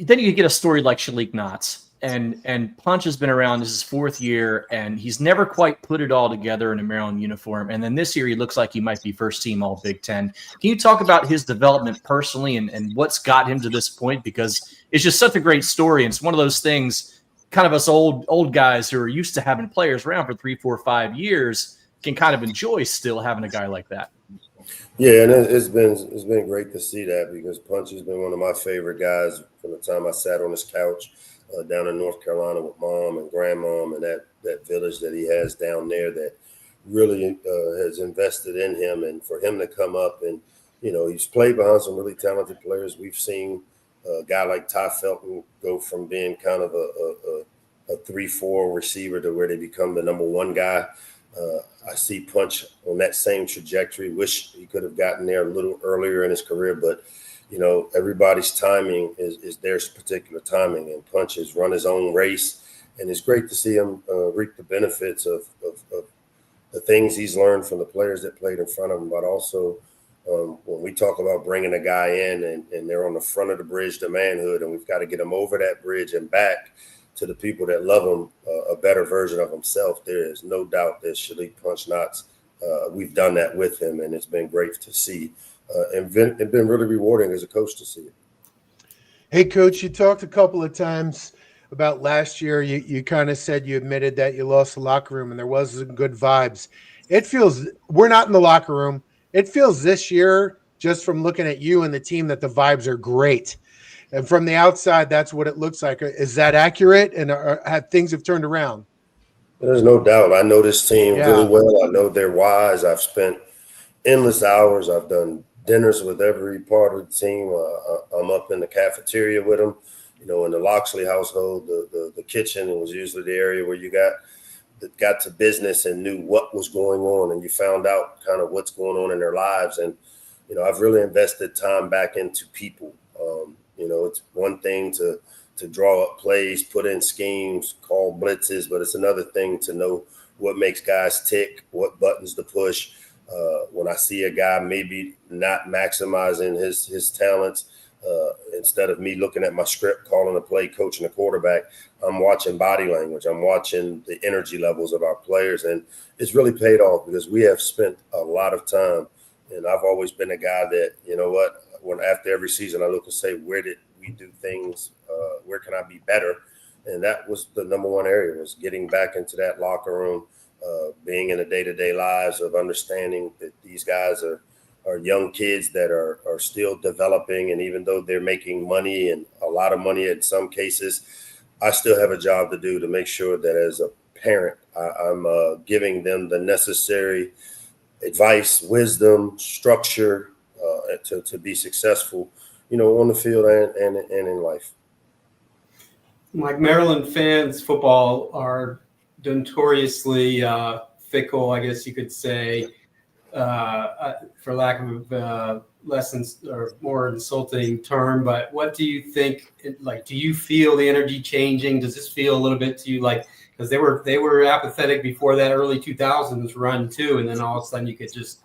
then you get a story like Shaleak Knotts, and Punch has been around. This is his 4th year, and he's never quite put it all together in a Maryland uniform. And then this year, he looks like he might be first team All Big Ten. Can you talk about his development personally and what's got him to this point? Because it's just such a great story. And it's one of those things, kind of us old guys who are used to having players around for 3, 4, 5 years can kind of enjoy still having a guy like that. Yeah, and it's been great to see that, because Punch has been one of my favorite guys from the time I sat on his couch down in North Carolina with Mom and Grandmom, and that village that he has down there that really has invested in him. And for him to come up and, he's played behind some really talented players. We've seen a guy like Ty Felton go from being kind of a 3-4 receiver to where they become the number 1 guy. I see Punch on that same trajectory. Wish he could have gotten there a little earlier in his career, but everybody's timing is their particular timing, and Punch has run his own race, and it's great to see him reap the benefits of the things he's learned from the players that played in front of him. But also, when we talk about bringing a guy in and they're on the front of the bridge to manhood, and we've got to get him over that bridge and back to the people that love him, a better version of himself, there is no doubt that Shaleak Punch Knotts, we've done that with him, and it's been great to see. And been really rewarding as a coach to see it. Hey, Coach, you talked a couple of times about last year. You kind of said you admitted that you lost the locker room and there wasn't good vibes. It feels – we're not in the locker room. It feels this year, just from looking at you and the team, that the vibes are great. And from the outside, that's what it looks like. Is that accurate? And have things turned around? There's no doubt. I know this team really well. I know their whys. I've spent endless hours. I've done dinners with every part of the team. I'm up in the cafeteria with them. In the Locksley household, the kitchen was usually the area where you got to business and knew what was going on, and you found out kind of what's going on in their lives. And, I've really invested time back into people. It's one thing to draw up plays, put in schemes, call blitzes, but it's another thing to know what makes guys tick, what buttons to push. When I see a guy maybe not maximizing his talents, instead of me looking at my script, calling a play, coaching a quarterback, I'm watching body language. I'm watching the energy levels of our players, and it's really paid off because we have spent a lot of time. And I've always been a guy that, when after every season I look and say, where did we do things? Where can I be better? And that was the number 1 area, was getting back into that locker room, being in the day-to-day lives of understanding that these guys are young kids that are still developing. And even though they're making money, and a lot of money in some cases, I still have a job to do to make sure that as a parent, I'm giving them the necessary advice, wisdom, structure to be successful, on the field and in life. Like Maryland fans, football are notoriously fickle, I guess you could say, for lack of lessons or more insulting term. But what do you think? Do you feel the energy changing? Does this feel a little bit to you like, because they were apathetic before that early 2000s run too, and then all of a sudden you could just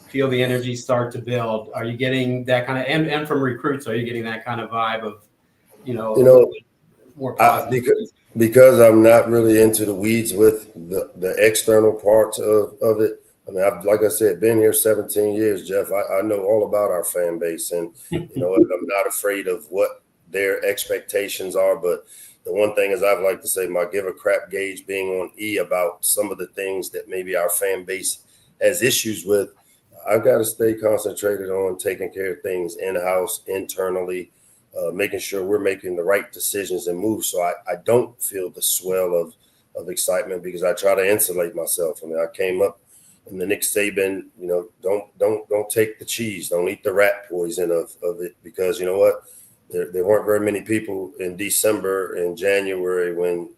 feel the energy start to build? Are you getting that kind of, and from recruits, are you getting that kind of vibe of, more positive? Because I'm not really into the weeds with the external parts of it. I mean, like I said, been here 17 years, Jeff. I know all about our fan base, and I'm not afraid of what their expectations are. But the one thing is, I'd like to say my give a crap gauge being on E about some of the things that maybe our fan base has issues with. I've got to stay concentrated on taking care of things in-house, internally, making sure we're making the right decisions and moves. So I don't feel the swell of excitement, because I try to insulate myself. I mean, I came up in the Nick Saban, don't take the cheese, don't eat the rat poison of it, because you know what? There weren't very many people in December and January when,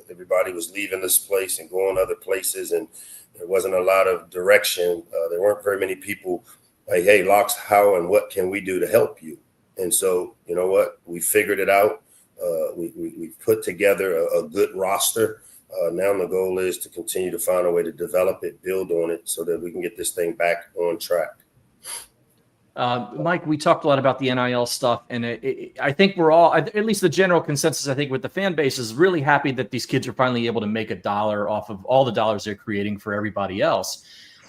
everybody was leaving this place and going other places, and there wasn't a lot of direction. There weren't very many people like, hey, Locks, how and what can we do to help you? And so, you know what? We figured it out. We put together a good roster. Now the goal is to continue to find a way to develop it, build on it, so that we can get this thing back on track. Mike, we talked a lot about the NIL stuff, and I think we're all, at least the general consensus, I think, with the fan base is really happy that these kids are finally able to make a dollar off of all the dollars they're creating for everybody else.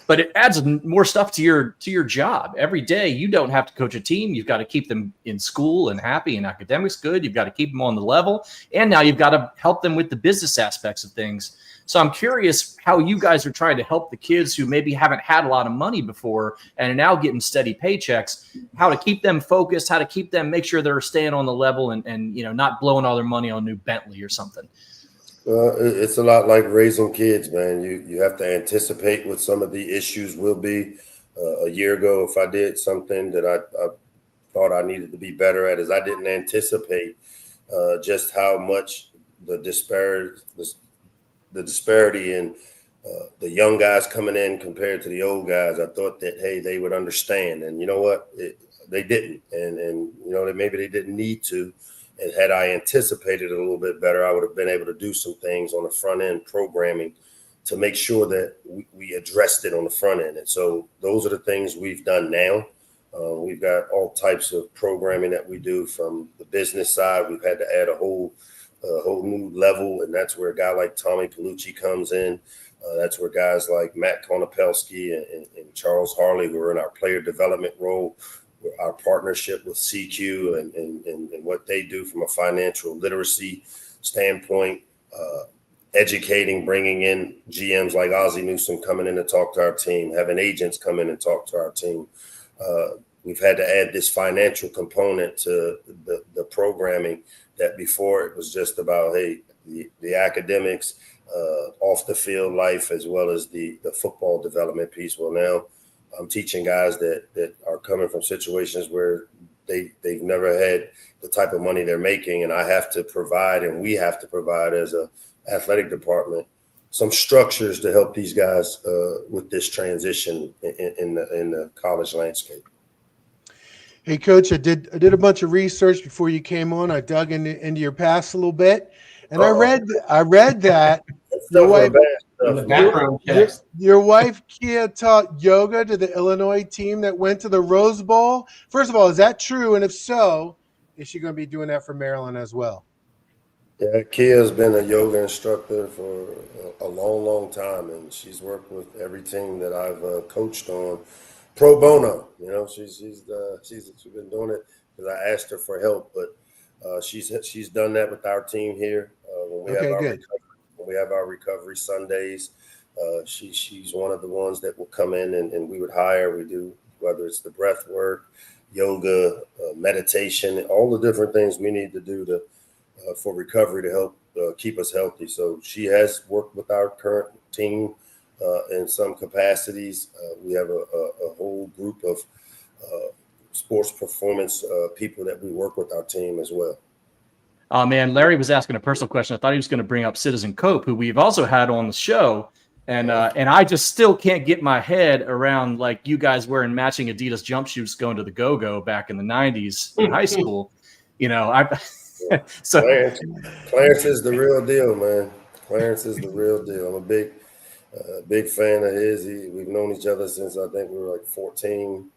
But it adds more stuff to your job. Every day, you don't have to coach a team. You've got to keep them in school and happy and academics good. You've got to keep them on the level. And now you've got to help them with the business aspects of things. So I'm curious how you guys are trying to help the kids who maybe haven't had a lot of money before and are now getting steady paychecks, how to keep them focused, how to keep them, make sure they're staying on the level and not blowing all their money on a new Bentley or something. It's a lot like raising kids, man. You have to anticipate what some of the issues will be. A year ago, if I did something that I thought I needed to be better at, is I didn't anticipate just how much the disparity in the young guys coming in compared to the old guys. I thought that, hey, they would understand. And you know what? They didn't. And maybe they didn't need to. And had I anticipated a little bit better, I would have been able to do some things on the front end programming to make sure that we addressed it on the front end. And so those are the things we've done now. We've got all types of programming that we do from the business side. We've had to add a whole new level, and that's where a guy like Tommy Palucci comes in. That's where guys like Matt Konopelski and Charles Harley, who are in our player development role, our partnership with CQ and what they do from a financial literacy standpoint, educating, bringing in GMs like Ozzie Newsome coming in to talk to our team, having agents come in and talk to our team. We've had to add this financial component to the programming that before it was just about, hey, the academics, off the field life, as well as the football development piece. Well, now I'm teaching guys that are coming from situations where they've never had the type of money they're making, and I have to provide, and we have to provide as a athletic department, some structures to help these guys with this transition in the college landscape. Hey, Coach, I did a bunch of research before you came on. I dug into your past a little bit, and I read that your wife Kia taught yoga to the Illinois team that went to the Rose Bowl. First of all, is that true? And if so, is she going to be doing that for Maryland as well? Yeah, Kia's been a yoga instructor for a long, long time, and she's worked with every team that I've coached on pro bono. She's been doing it because I asked her for help, but she's done that with our team here. When we have our recovery Sundays, she's one of the ones that will come in and we would hire. We do, whether it's the breath work, yoga, meditation, all the different things we need to do to for recovery to help keep us healthy. So she has worked with our current team in some capacities. We have a whole group of sports performance people that we work with our team as well. Oh, man, Larry was asking a personal question. I thought he was going to bring up Citizen Cope, who we've also had on the show. And I just still can't get my head around, like, you guys wearing matching Adidas jumpsuits going to the Go-Go back in the 90s in high school. You know, so Clarence is the real deal, man. Clarence is the real deal. I'm a big fan of his. We've known each other since I think we were like 14,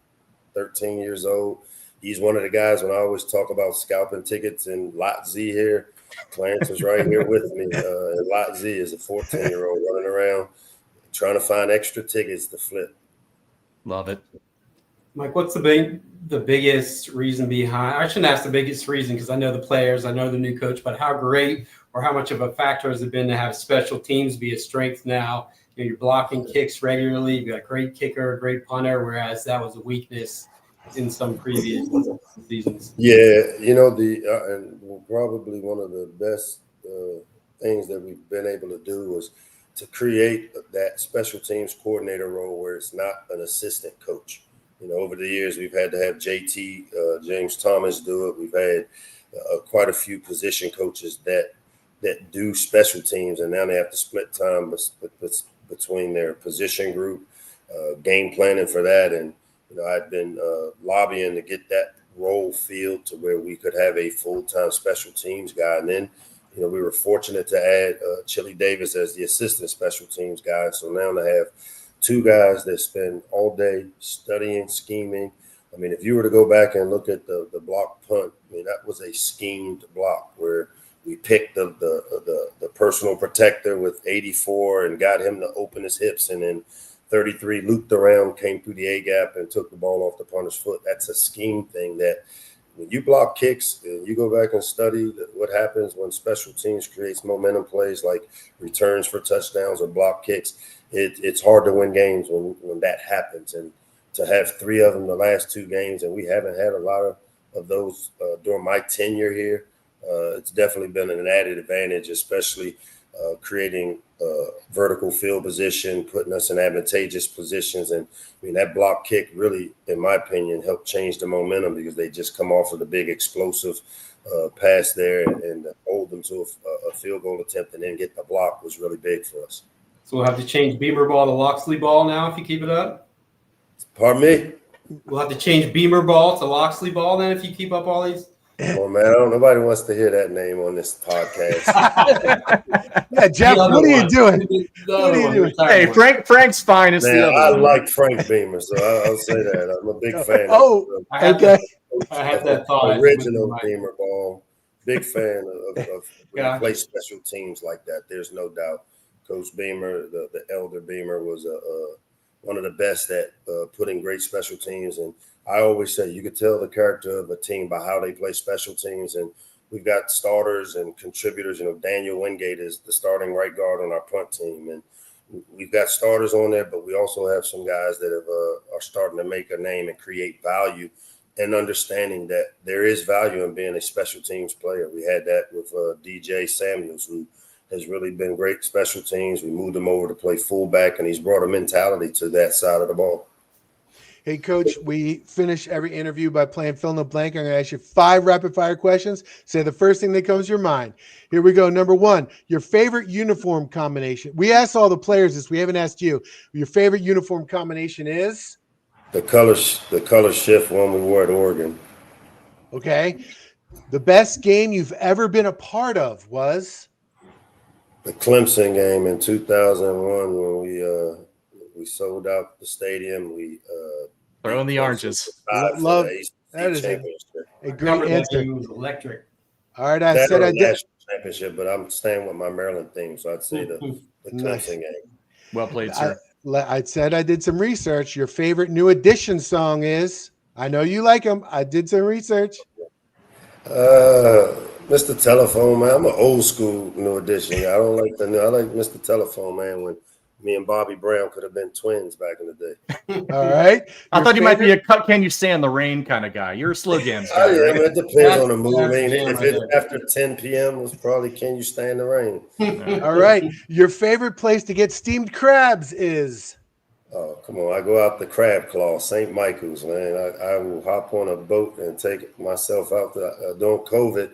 13 years old. He's one of the guys when I always talk about scalping tickets in Lot Z here. Clarence was right here with me. And Lot Z is a 14-year-old running around trying to find extra tickets to flip. Love it. Mike, what's the biggest reason behind? I shouldn't ask the biggest reason because I know the players, I know the new coach, but how great or how much of a factor has it been to have special teams be a strength now? You know, you're blocking kicks regularly. You got a great kicker, great punter, whereas that was a weakness in some previous seasons. Yeah, you know, and probably one of the best things that we've been able to do was to create that special teams coordinator role where it's not an assistant coach. You know, over the years, we've had to have JT, James Thomas do it. We've had quite a few position coaches that do special teams, and now they have to split time between their position group, game planning for that. And, you know, I've been lobbying to get that role filled to where we could have a full-time special teams guy. And then, you know, we were fortunate to add Chili Davis as the assistant special teams guy. So now to have two guys that spend all day studying, scheming. I mean, if you were to go back and look at the block punt, I mean, that was a schemed block where we picked the personal protector with 84 and got him to open his hips, and then 33 looped around, came through the A-gap, and took the ball off the punter's foot. That's a scheme thing that when you block kicks and you go back and study what happens when special teams creates momentum plays like returns for touchdowns or block kicks, it's hard to win games when that happens. And to have three of them the last two games, and we haven't had a lot of those during my tenure here, it's definitely been an added advantage, especially creating vertical field position, putting us in advantageous positions. And I mean, that block kick really, in my opinion, helped change the momentum because they just come off of the big explosive pass there and hold them to a field goal attempt and then get the block was really big for us. So we'll have to change Beamer ball to Locksley ball now if you keep it up? Pardon me? We'll have to change Beamer ball to Locksley ball then if you keep up all these? Oh, man, nobody wants to hear that name on this podcast. Yeah, Jeff, what are you doing? What are you doing? Hey, Frank's fine. It's Man, the other I one. like Frank Beamer, so I'll say that. I'm a big fan I had that thought. Original Beamer ball. Big fan of when you play special teams like that. There's no doubt. Coach Beamer, the elder Beamer, was one of the best at putting great special teams. And I always say you could tell the character of a team by how they play special teams. And we've got starters and contributors. You know, Daniel Wingate is the starting right guard on our punt team. And we've got starters on there, but we also have some guys that are starting to make a name and create value and understanding that there is value in being a special teams player. We had that with DJ Samuels, who has really been great special teams. We moved him over to play fullback, and he's brought a mentality to that side of the ball. Hey, Coach, we finish every interview by playing fill in the blank. I'm going to ask you 5 rapid-fire questions. Say the first thing that comes to your mind. Here we go. Number 1, your favorite uniform combination. We asked all the players this. We haven't asked you. Your favorite uniform combination is? The color shift one we wore at Oregon. Okay. The best game you've ever been a part of was? The Clemson game in 2001 when we sold out the stadium. We throw in the oranges. Love that is a great answer. It was electric. All right, I said I did national championship, but I'm staying with my Maryland team, so I'd say the Clemson game. Well played, sir. I said I did some research. Your favorite New Edition song is? I know you like them. I did some research. Mr. Telephone Man. I'm an old school New Edition. I don't like the new. I like Mr. Telephone Man when Me and Bobby Brown could have been twins back in the day. All right. I thought you might be a can you stand the rain kind of guy. You're a slow jams guy. Yeah, I mean, it depends on the mood. That's I mean, jam if right it's there. after 10 p.m., it's probably can you stand the rain? All right. Your favorite place to get steamed crabs is? Oh, come on. I go out the Crab Claw, St. Michael's, man. I will hop on a boat and take myself out during COVID.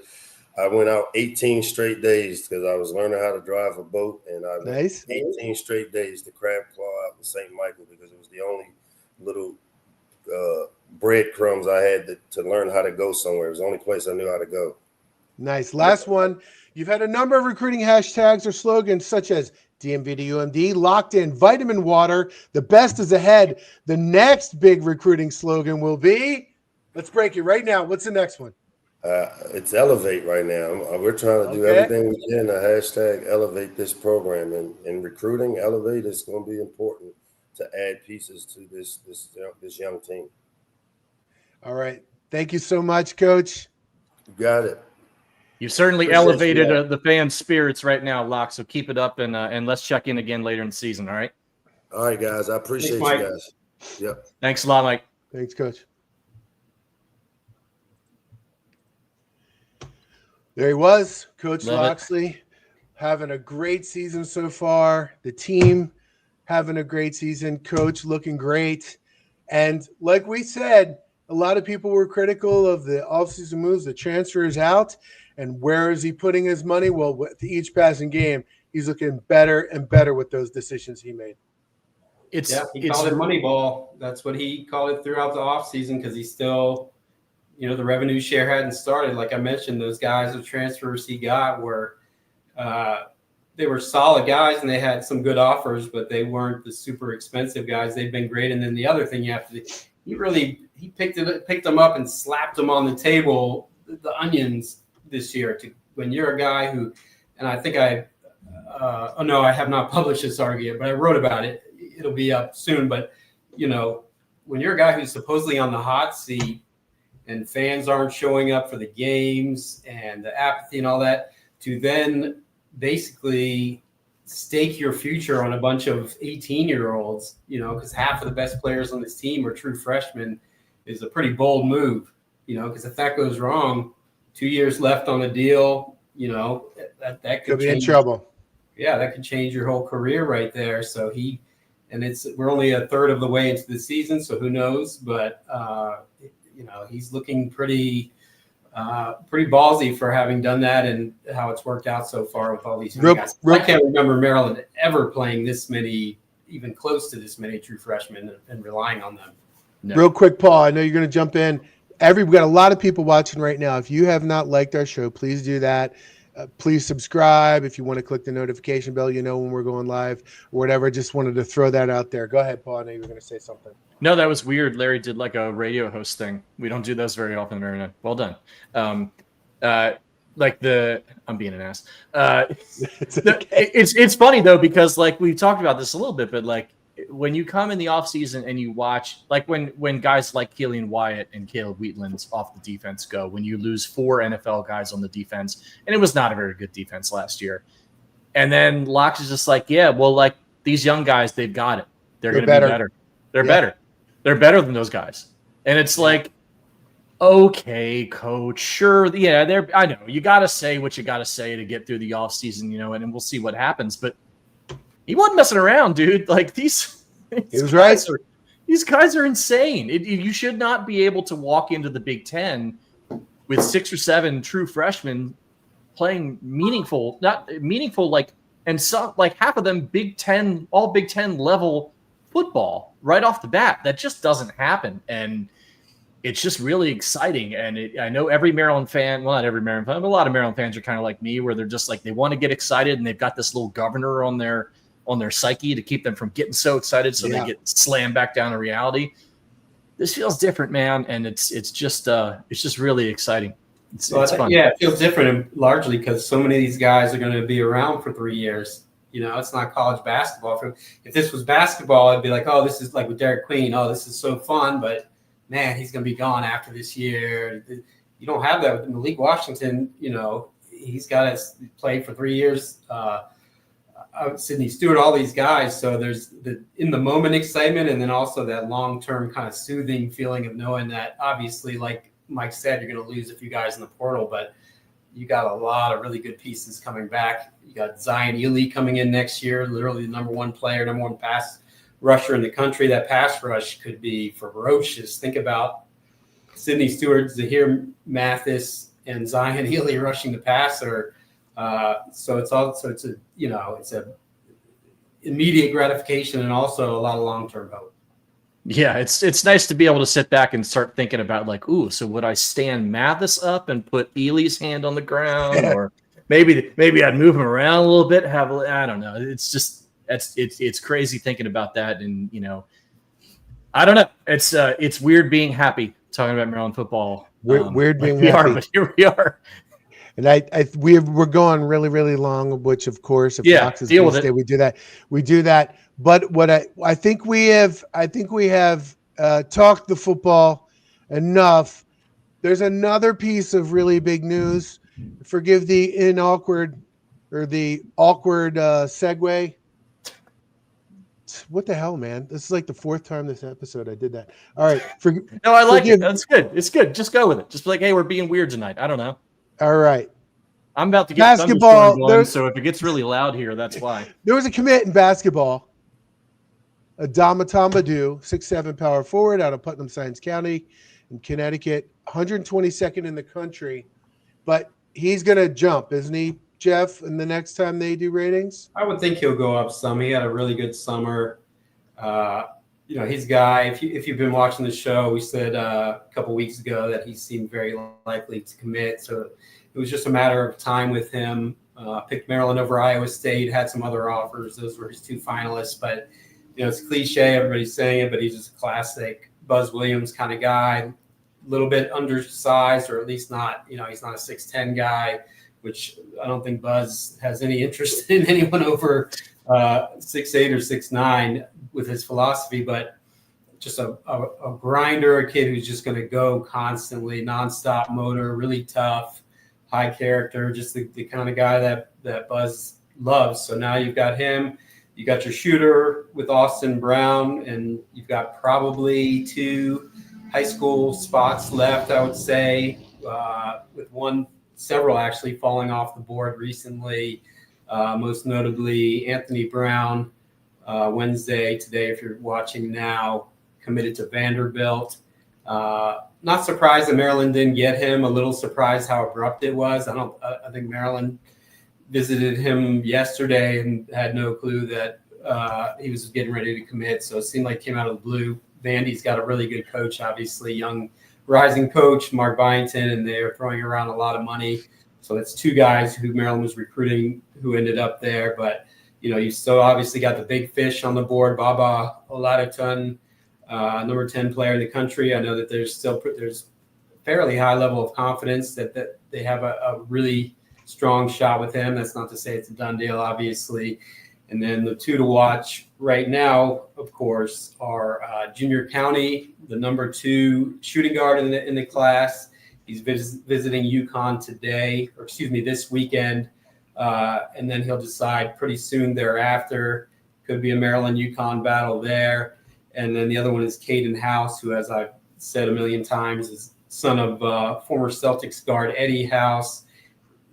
I went out 18 straight days because I was learning how to drive a boat, and I went 18 straight days to Crab Claw out in St. Michael because it was the only little breadcrumbs I had to learn how to go somewhere. It was the only place I knew how to go. Nice. Last one. You've had a number of recruiting hashtags or slogans such as DMV to UMD, locked in, vitamin water, the best is ahead. The next big recruiting slogan will be, let's break it right now. What's the next one? It's elevate right now. We're trying to do everything we can to hashtag elevate this program. And in recruiting, elevate is going to be important to add pieces to this young team. All right. Thank you so much, Coach. You got it. You've certainly elevated the fans' spirits right now, Locke. So keep it up, and let's check in again later in the season. All right. All right, guys. I appreciate you guys. Yep. Thanks a lot, Mike. Thanks, Coach. There he was, Coach Locksley, having a great season so far. The team having a great season. Coach looking great. And like we said, a lot of people were critical of the offseason moves, the transfers out, and where is he putting his money? Well, with each passing game, he's looking better and better with those decisions he made. He called it Moneyball. That's what he called it throughout the offseason because he's still – the revenue share hadn't started. Like I mentioned, those guys, the transfers he got were they were solid guys and they had some good offers, but they weren't the super expensive guys. They've been great. And then the other thing you have to do, he picked them up and slapped them on the table, the onions this year. When you're a guy who, and I think I have not published this article yet, but I wrote about it. It'll be up soon. But when you're a guy who's supposedly on the hot seat, and fans aren't showing up for the games and the apathy and all that, to then basically stake your future on a bunch of 18-year-olds, because half of the best players on this team are true freshmen, is a pretty bold move, because if that goes wrong, 2 years left on the deal, that could be in trouble. Yeah, that could change your whole career right there. So we're only a third of the way into the season, so who knows, but he's looking pretty ballsy for having done that and how it's worked out so far with all these guys. I can't remember Maryland ever playing this many, even close to this many true freshmen and relying on them. No. Real quick, Paul, I know you're going to jump in. We've got a lot of people watching right now. If you have not liked our show, please do that. Please subscribe. If you want to click the notification bell, when we're going live or whatever. Just wanted to throw that out there. Go ahead, Paul. I know you were going to say something. No, that was weird. Larry did like a radio host thing. We don't do those very often, Maryland. Well done. I'm being an ass. It's funny though, because like we've talked about this a little bit, but like when you come in the offseason and you watch, like when guys like Keelan Wyatt and Caleb Wheatland's off the defense go, when you lose 4 NFL guys on the defense, and it was not a very good defense last year. And then Locke is just like, yeah, well, like these young guys, they've got it. They're going to be better. They're better. They're better than those guys. And it's like, okay, coach, sure. Yeah, I know. You got to say what you got to say to get through the offseason, and we'll see what happens. But he wasn't messing around, dude. Like these guys are insane. You should not be able to walk into the Big Ten with 6 or 7 true freshmen playing meaningful, and some like half of them Big Ten level football right off the bat. That just doesn't happen, and it's just really exciting. And I know every Maryland fan, well, not every Maryland fan, but a lot of Maryland fans are kind of like me, where they're just like, they want to get excited, and they've got this little governor on their psyche to keep them from getting so excited, so they get slammed back down to reality. This feels different, man, and it's just really exciting. It's fun. Yeah, it feels different largely because so many of these guys are going to be around for 3 years. It's not college basketball. If this was basketball, I'd be like, oh, this is like with Derek Queen. Oh, this is so fun, but man, he's going to be gone after this year. You don't have that with Malik Washington. He's got to play for 3 years. Sidney, Stewart, all these guys. So there's the in the moment excitement, and then also that long-term kind of soothing feeling of knowing that obviously, like Mike said, you're going to lose a few guys in the portal, but you got a lot of really good pieces coming back. You got Zahir coming in next year, literally the number one pass rusher in the country. That pass rush could be ferocious. Think about Sidney, Stewart, Zahir, Mathis, and Zion Healy rushing the passer. So it's a immediate gratification and also a lot of long-term hope. Yeah, it's nice to be able to sit back and start thinking about like, ooh, so would I stand Mathis up and put Ely's hand on the ground, or maybe I'd move him around a little bit. I don't know. It's just it's crazy thinking about that, and I don't know. It's weird being happy talking about Maryland football. Weird being we happy. are, but here we are. And we're going really, really long, which of course, if Fox is deal going with to it. stay, we do that. But what I think we have talked the football enough. There's another piece of really big news. Forgive the awkward segue. What the hell, man? This is like the fourth time this episode I did that. All right. No, I like it. That's good. It's good. Just go with it. Just be like, hey, we're being weird tonight. I don't know. All right. I'm about to get basketball. Going, so if it gets really loud here, that's why. There was a commit in basketball. Adama Tambadou, 6'7" power forward out of Putnam Science County in Connecticut, 122nd in the country. But he's going to jump, isn't he, Jeff, in the next time they do ratings? I would think he'll go up some. He had a really good summer. He's a guy, if you've been watching the show, we said a couple weeks ago that he seemed very likely to commit. So it was just a matter of time with him. Picked Maryland over Iowa State, had some other offers. Those were his two finalists. But, it's cliche. Everybody's saying it, but he's just a classic Buzz Williams kind of guy. A little bit undersized, or at least not, he's not a 6'10" guy, which I don't think Buzz has any interest in anyone over 6'8" or 6'9" with his philosophy, but just a grinder, a kid who's just going to go constantly, nonstop motor, really tough, high character, just the kind of guy that Buzz loves. So now you've got him, you got your shooter with Austin Brown, and you've got probably two high school spots left, I would say, with several actually falling off the board recently, most notably Anthony Brown, Wednesday, today, if you're watching now, committed to Vanderbilt. Not surprised that Maryland didn't get him. A little surprised how abrupt it was. I think Maryland visited him yesterday and had no clue that he was getting ready to commit. So it seemed like it came out of the blue. Vandy's got a really good coach, obviously, young rising coach, Mark Byington, and they're throwing around a lot of money. So it's two guys who Maryland was recruiting who ended up there. But, you still obviously got the big fish on the board, Baba Oladiton, number 10 player in the country. I know that there's fairly high level of confidence that they have a really strong shot with him. That's not to say it's a done deal, obviously. And then the two to watch right now, of course, are Junior County, the number 2 shooting guard in the class. He's visiting UConn this weekend. And then he'll decide pretty soon thereafter. Could be a Maryland-UConn battle there. And then the other one is Caden House, who, as I've said a million times, is son of former Celtics guard Eddie House.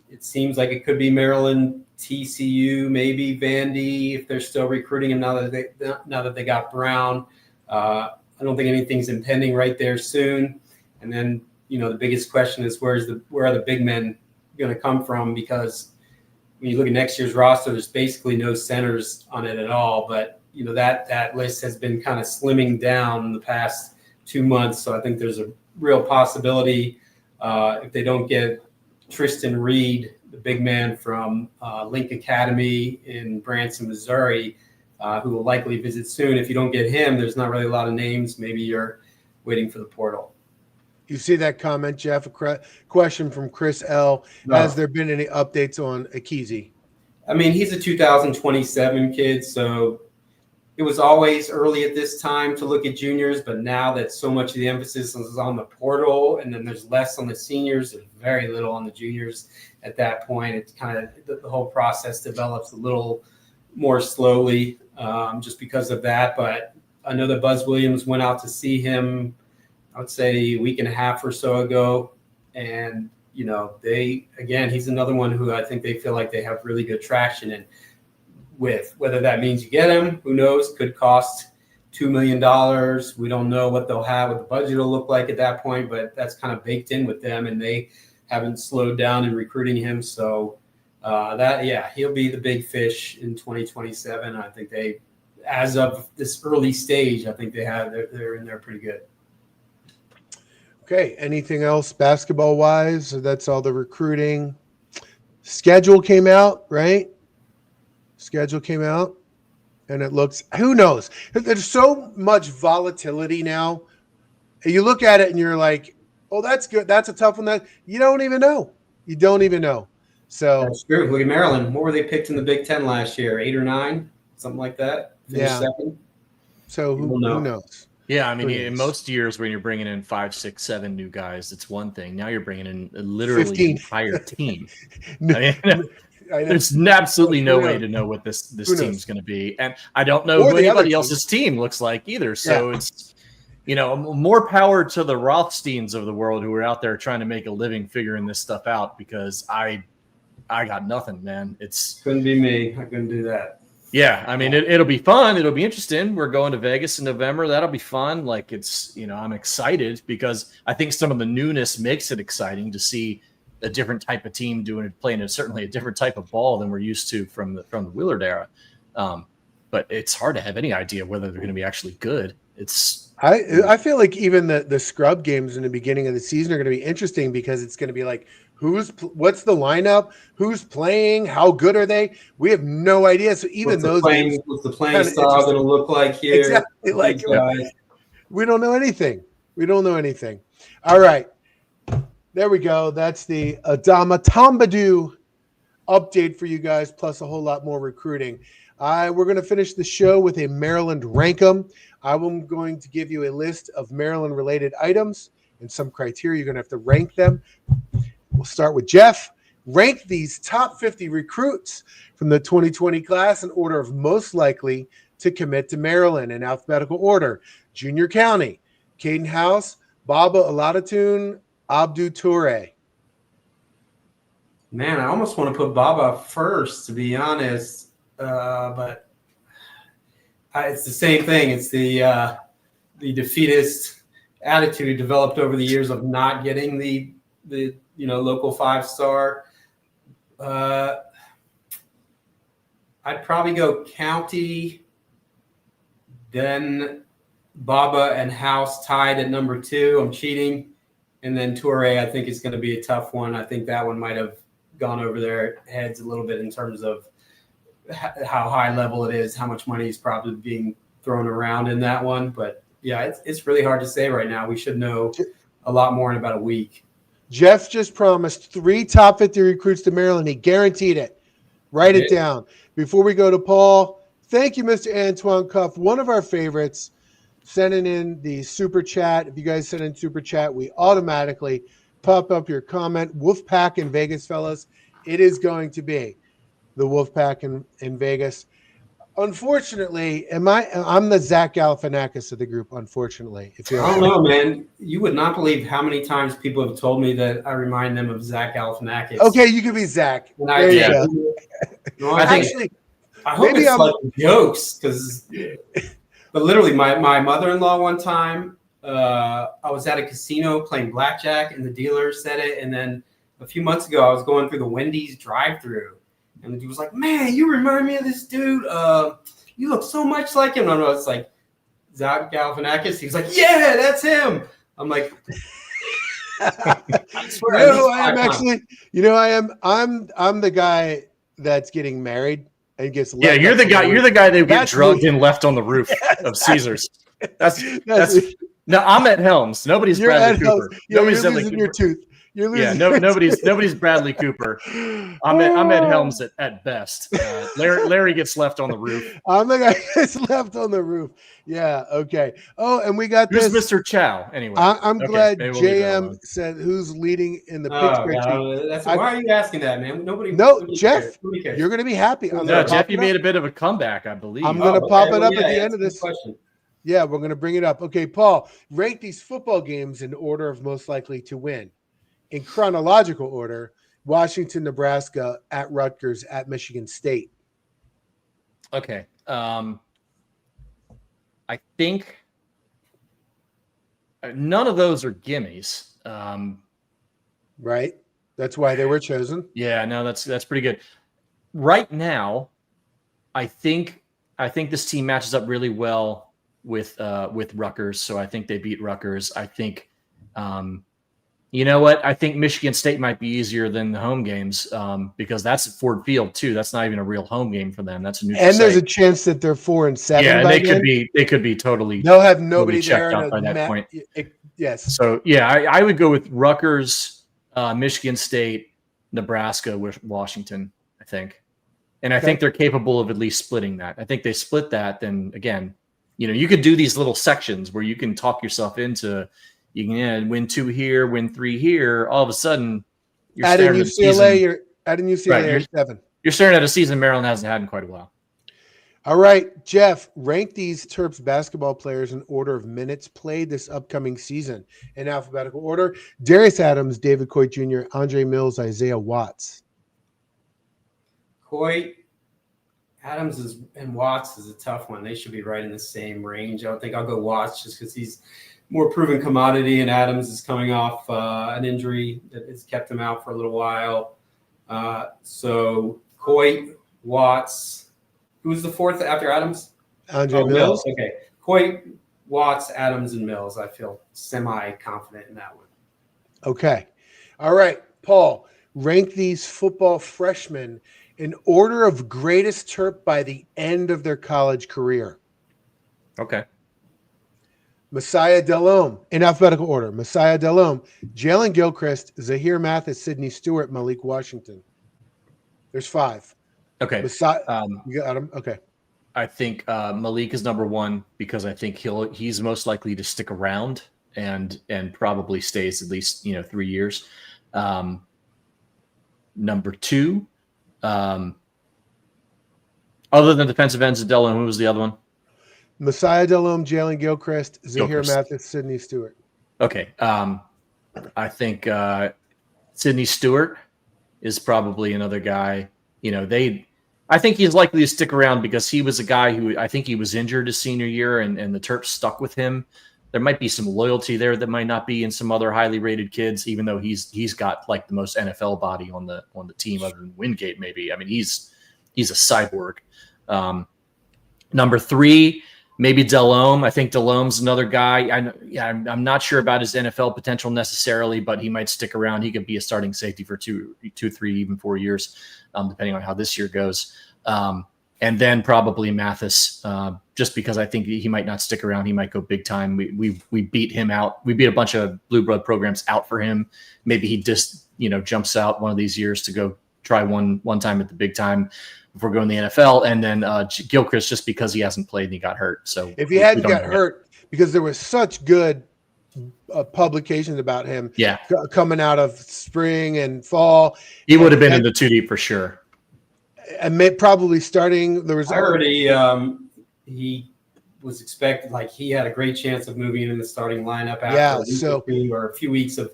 It seems like it could be Maryland, TCU, maybe Vandy, if they're still recruiting him now that they got Brown. I don't think anything's impending right there soon. And then, the biggest question is where are the big men going to come from? Because when you look at next year's roster, there's basically no centers on it at all. But, that list has been kind of slimming down in the past 2 months. So I think there's a real possibility if they don't get Tristan Reed, the big man from Link Academy in Branson, Missouri, who will likely visit soon. If you don't get him, there's not really a lot of names. Maybe you're waiting for the portal. You see that comment, Jeff? A question from Chris L. No. Has there been any updates on Akizi? I mean, he's a 2027 kid, so it was always early at this time to look at juniors, but now that so much of the emphasis is on the portal and then there's less on the seniors, there's very little on the juniors at that point. It's kind of the whole process develops a little more slowly just because of that. But I know that Buzz Williams went out to see him, I would say a week and a half or so ago. And, he's another one who I think they feel like they have really good traction in with. Whether that means you get him, who knows, could cost $2 million. We don't know what they'll have, what the budget will look like at that point, but that's kind of baked in with them, and they haven't slowed down in recruiting him. So he'll be the big fish in 2027. I think they, as of this early stage, I think they're in there pretty good. Okay. Anything else basketball wise? That's all the recruiting. Schedule came out, right? Schedule came out, and it looks, who knows? There's so much volatility now. You look at it and you're like, oh, that's good. That's a tough one. That you don't even know. So that's true. Look at Maryland. What were they picked in the Big Ten last year? 8 or 9, something like that. Finished second. So who knows? Yeah, I mean, in most years when you're bringing in 5, 6, 7 new guys, it's one thing. Now you're bringing in literally 15. an entire team. I mean, there's absolutely no way to know what this team's going to be, and I don't know who anybody else's team looks like either. So it's more power to the Rothsteins of the world who are out there trying to make a living figuring this stuff out, because I got nothing, man. Couldn't be me. I couldn't do that. Yeah, I mean, it'll be fun. It'll be interesting. We're going to Vegas in November. That'll be fun. Like, I'm excited because I think some of the newness makes it exciting to see a different type of team playing certainly a different type of ball than we're used to from the Willard era. But it's hard to have any idea whether they're going to be actually good. I feel like even the scrub games in the beginning of the season are going to be interesting, because it's going to be like, what's the lineup? Who's playing? How good are they? We have no idea. So even what's the playing style going to look like here? Exactly. Like, we don't know anything. All right. There we go. That's the Adama Tambadou update for you guys, plus a whole lot more recruiting. We're going to finish the show with a Maryland Rankum. I'm going to give you a list of Maryland-related items and some criteria. You're going to have to rank them. We'll start with Jeff. Rank these top 50 recruits from the 2020 class in order of most likely to commit to Maryland in alphabetical order. Junior County, Caden House, Baba Alatatoon, Abdu Toure. Man, I almost want to put Baba first, to be honest, but it's the same thing. It's the defeatist attitude developed over the years of not getting the local 5-star. I'd probably go County, then Baba and House tied at number 2. I'm cheating. And then Toure, I think, is going to be a tough one. I think that one might have gone over their heads a little bit in terms of how high level it is, how much money is probably being thrown around in that one. But, yeah, it's really hard to say right now. We should know a lot more in about a week. Jeff just promised 3 top 50 recruits to Maryland. He guaranteed it. Write it down. Before we go to Paul, thank you, Mr. Antoine Cuff, one of our favorites, sending in the super chat. If you guys send in super chat, we automatically pop up your comment. Wolfpack in Vegas, fellas. It is going to be the Wolfpack in Vegas. Unfortunately, I'm the Zach Galifianakis of the group, unfortunately. I don't know, man. You would not believe how many times people have told me that I remind them of Zach Galifianakis. Okay, you could be Zach. There you go. No, I hope it's like jokes, but literally my mother-in-law one time, I was at a casino playing blackjack and the dealer said it. And then a few months ago, I was going through the Wendy's drive-thru. And the dude was like, man, you remind me of this dude. You look so much like him. And I was like, Zach Galifianakis? He was like, yeah, that's him. I'm like, I swear. I'm the guy that's getting married and gets left. Yeah, you're the guy that gets drugged and left on the roof of Caesars. That's no, I'm at Helms. Nobody's Bradley Cooper. You're losing your tooth. You're Yeah, losing. nobody's Bradley Cooper. I'm Ed Helms at best. Larry gets left on the roof. I'm the guy that's left on the roof. Yeah. Okay. Oh, and we got Who's this. Mr. Chow anyway? I'm glad maybe we'll leave that JM alone. said who's leading in the Oh, Pittsburgh team. God, why are you asking that, man? Nobody Jeff, cares. Nobody cares. you're going to be happy. No, Jeff, you made a bit of a comeback, I believe. I'm going to pop it up yeah, at the end of this. Question. Yeah, we're going to bring it up. Okay, Paul, rate these football games in order of most likely to win. In chronological order, Washington, Nebraska, at Rutgers, at Michigan State. Okay. I think none of those are gimmies. Right? That's why they were chosen. Yeah, no, that's pretty good. Right now, I think this team matches up really well with Rutgers, so I think they beat Rutgers. I think you know what? I think Michigan State might be easier than the home games because that's at Ford Field too. That's not even a real home game for them. That's a neutral And there's site. a chance that they're 4-7. Yeah, by they then. could be totally. They'll have nobody checked there out by that point. Yes. So yeah, I would go with Rutgers, Michigan State, Nebraska with Washington. I think, and I think they're capable of at least splitting that. I think they split that. Then again, you could do these little sections where you can talk yourself into. You can win 2 here, win 3 here. All of a sudden, you're adding staring UCLA. You're adding UCLA Right, at 7. You're staring at a season Maryland hasn't had in quite a while. All right, Jeff, rank these Terps basketball players in order of minutes played this upcoming season in alphabetical order. Darius Adams, David Coit Jr., Andre Mills, Isaiah Watts. Coit, Adams and Watts is a tough one. They should be right in the same range. I don't think I'll go Watts just because he's more proven commodity, and Adams is coming off an injury that has kept him out for a little while. So Coit, Watts. Who's the fourth after Adams? Andre Mills. Okay. Coit, Watts, Adams, and Mills. I feel semi-confident in that one. Okay. All right, Paul, rank these football freshmen in order of greatest Terp by the end of their college career. Okay. Messiah Delhomme, in alphabetical order. Messiah Delhomme, Jalen Gilchrist, Zahir Mathis, Sidney Stewart, Malik Washington. There's 5. Okay. Messiah, you got him? Okay. I think Malik is number 1 because I think he's most likely to stick around and probably stays at least 3 years. Number 2, other than defensive ends of Delhomme, who was the other one? Messiah Delhomme, Jalen Gilchrist, Zahir Mathis, Sidney Stewart. Okay. I think Sidney Stewart is probably another guy. I think he's likely to stick around because he was a guy who I think he was injured his senior year and the Terps stuck with him. There might be some loyalty there that might not be in some other highly rated kids, even though he's got like the most NFL body on the team other than Wingate maybe. I mean, he's a cyborg. Number 3, maybe Delhomme. I think Delhomme's another guy. I'm not sure about his NFL potential necessarily, but he might stick around. He could be a starting safety for 2, 3, even 4 years, depending on how this year goes. And then probably Mathis, just because I think he might not stick around. He might go big time. We beat him out. We beat a bunch of blue blood programs out for him. Maybe he just jumps out one of these years to go try one time at the big time before going to the NFL, and then Gilchrist just because he hasn't played and he got hurt. So if he hadn't got hurt, because there was such good publications about him, coming out of spring and fall, he would have been in the 2 deep for sure. And probably starting. There was I heard he was expected, like he had a great chance of moving in the starting lineup after a few weeks of,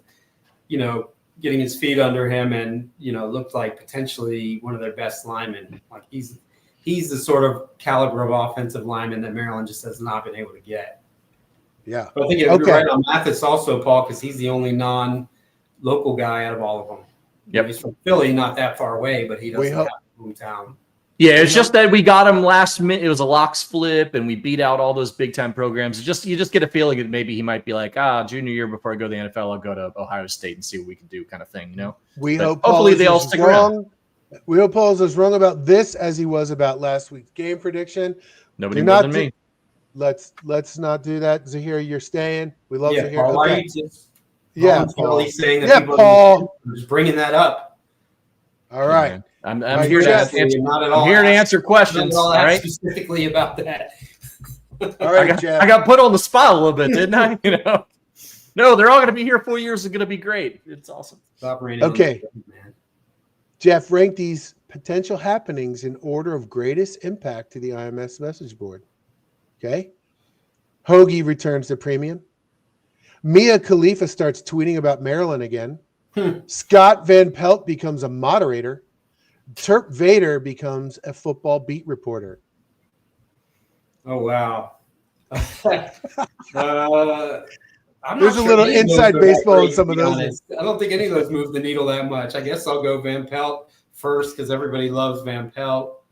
getting his feet under him and, looked like potentially one of their best linemen. Like he's the sort of caliber of offensive lineman that Maryland just has not been able to get. Yeah. But I think you're right on Mathis also, Paul, because he's the only non-local guy out of all of them. Yep. He's from Philly, not that far away, but he doesn't have a hometown. Yeah, it's just that we got him last minute. It was a locks flip, and we beat out all those big time programs. You just get a feeling that maybe he might be like, junior year before I go to the NFL, I'll go to Ohio State and see what we can do, kind of thing. We hope hopefully they all stick around. We hope Paul's as wrong about this as he was about last week's game prediction. Nobody more than me. Let's not do that. Zahir, you're staying. We love Zahir. Paul, why are you Yeah, Paul. Saying that Yeah, Paul. Just bringing that up. All right. I'm Right, here to Jeff, answer. Not at I'm all here to ask- answer questions. Not at all All ask right. specifically about that. All right, Jeff. I got put on the spot a little bit, didn't I? No, they're all going to be here 4 years. It's going to be great. It's awesome. Stop raining. Okay. On the man. Jeff, rank these potential happenings in order of greatest impact to the IMS message board. Okay. Hoagie returns to premium. Mia Khalifa starts tweeting about Maryland again. Scott Van Pelt becomes a moderator. Terp Vader becomes a football beat reporter. Oh, wow. I'm There's not a sure little any of those inside are that baseball great, in some to of be those. honest. I don't think any of those move the needle that much. I guess I'll go Van Pelt first because everybody loves Van Pelt.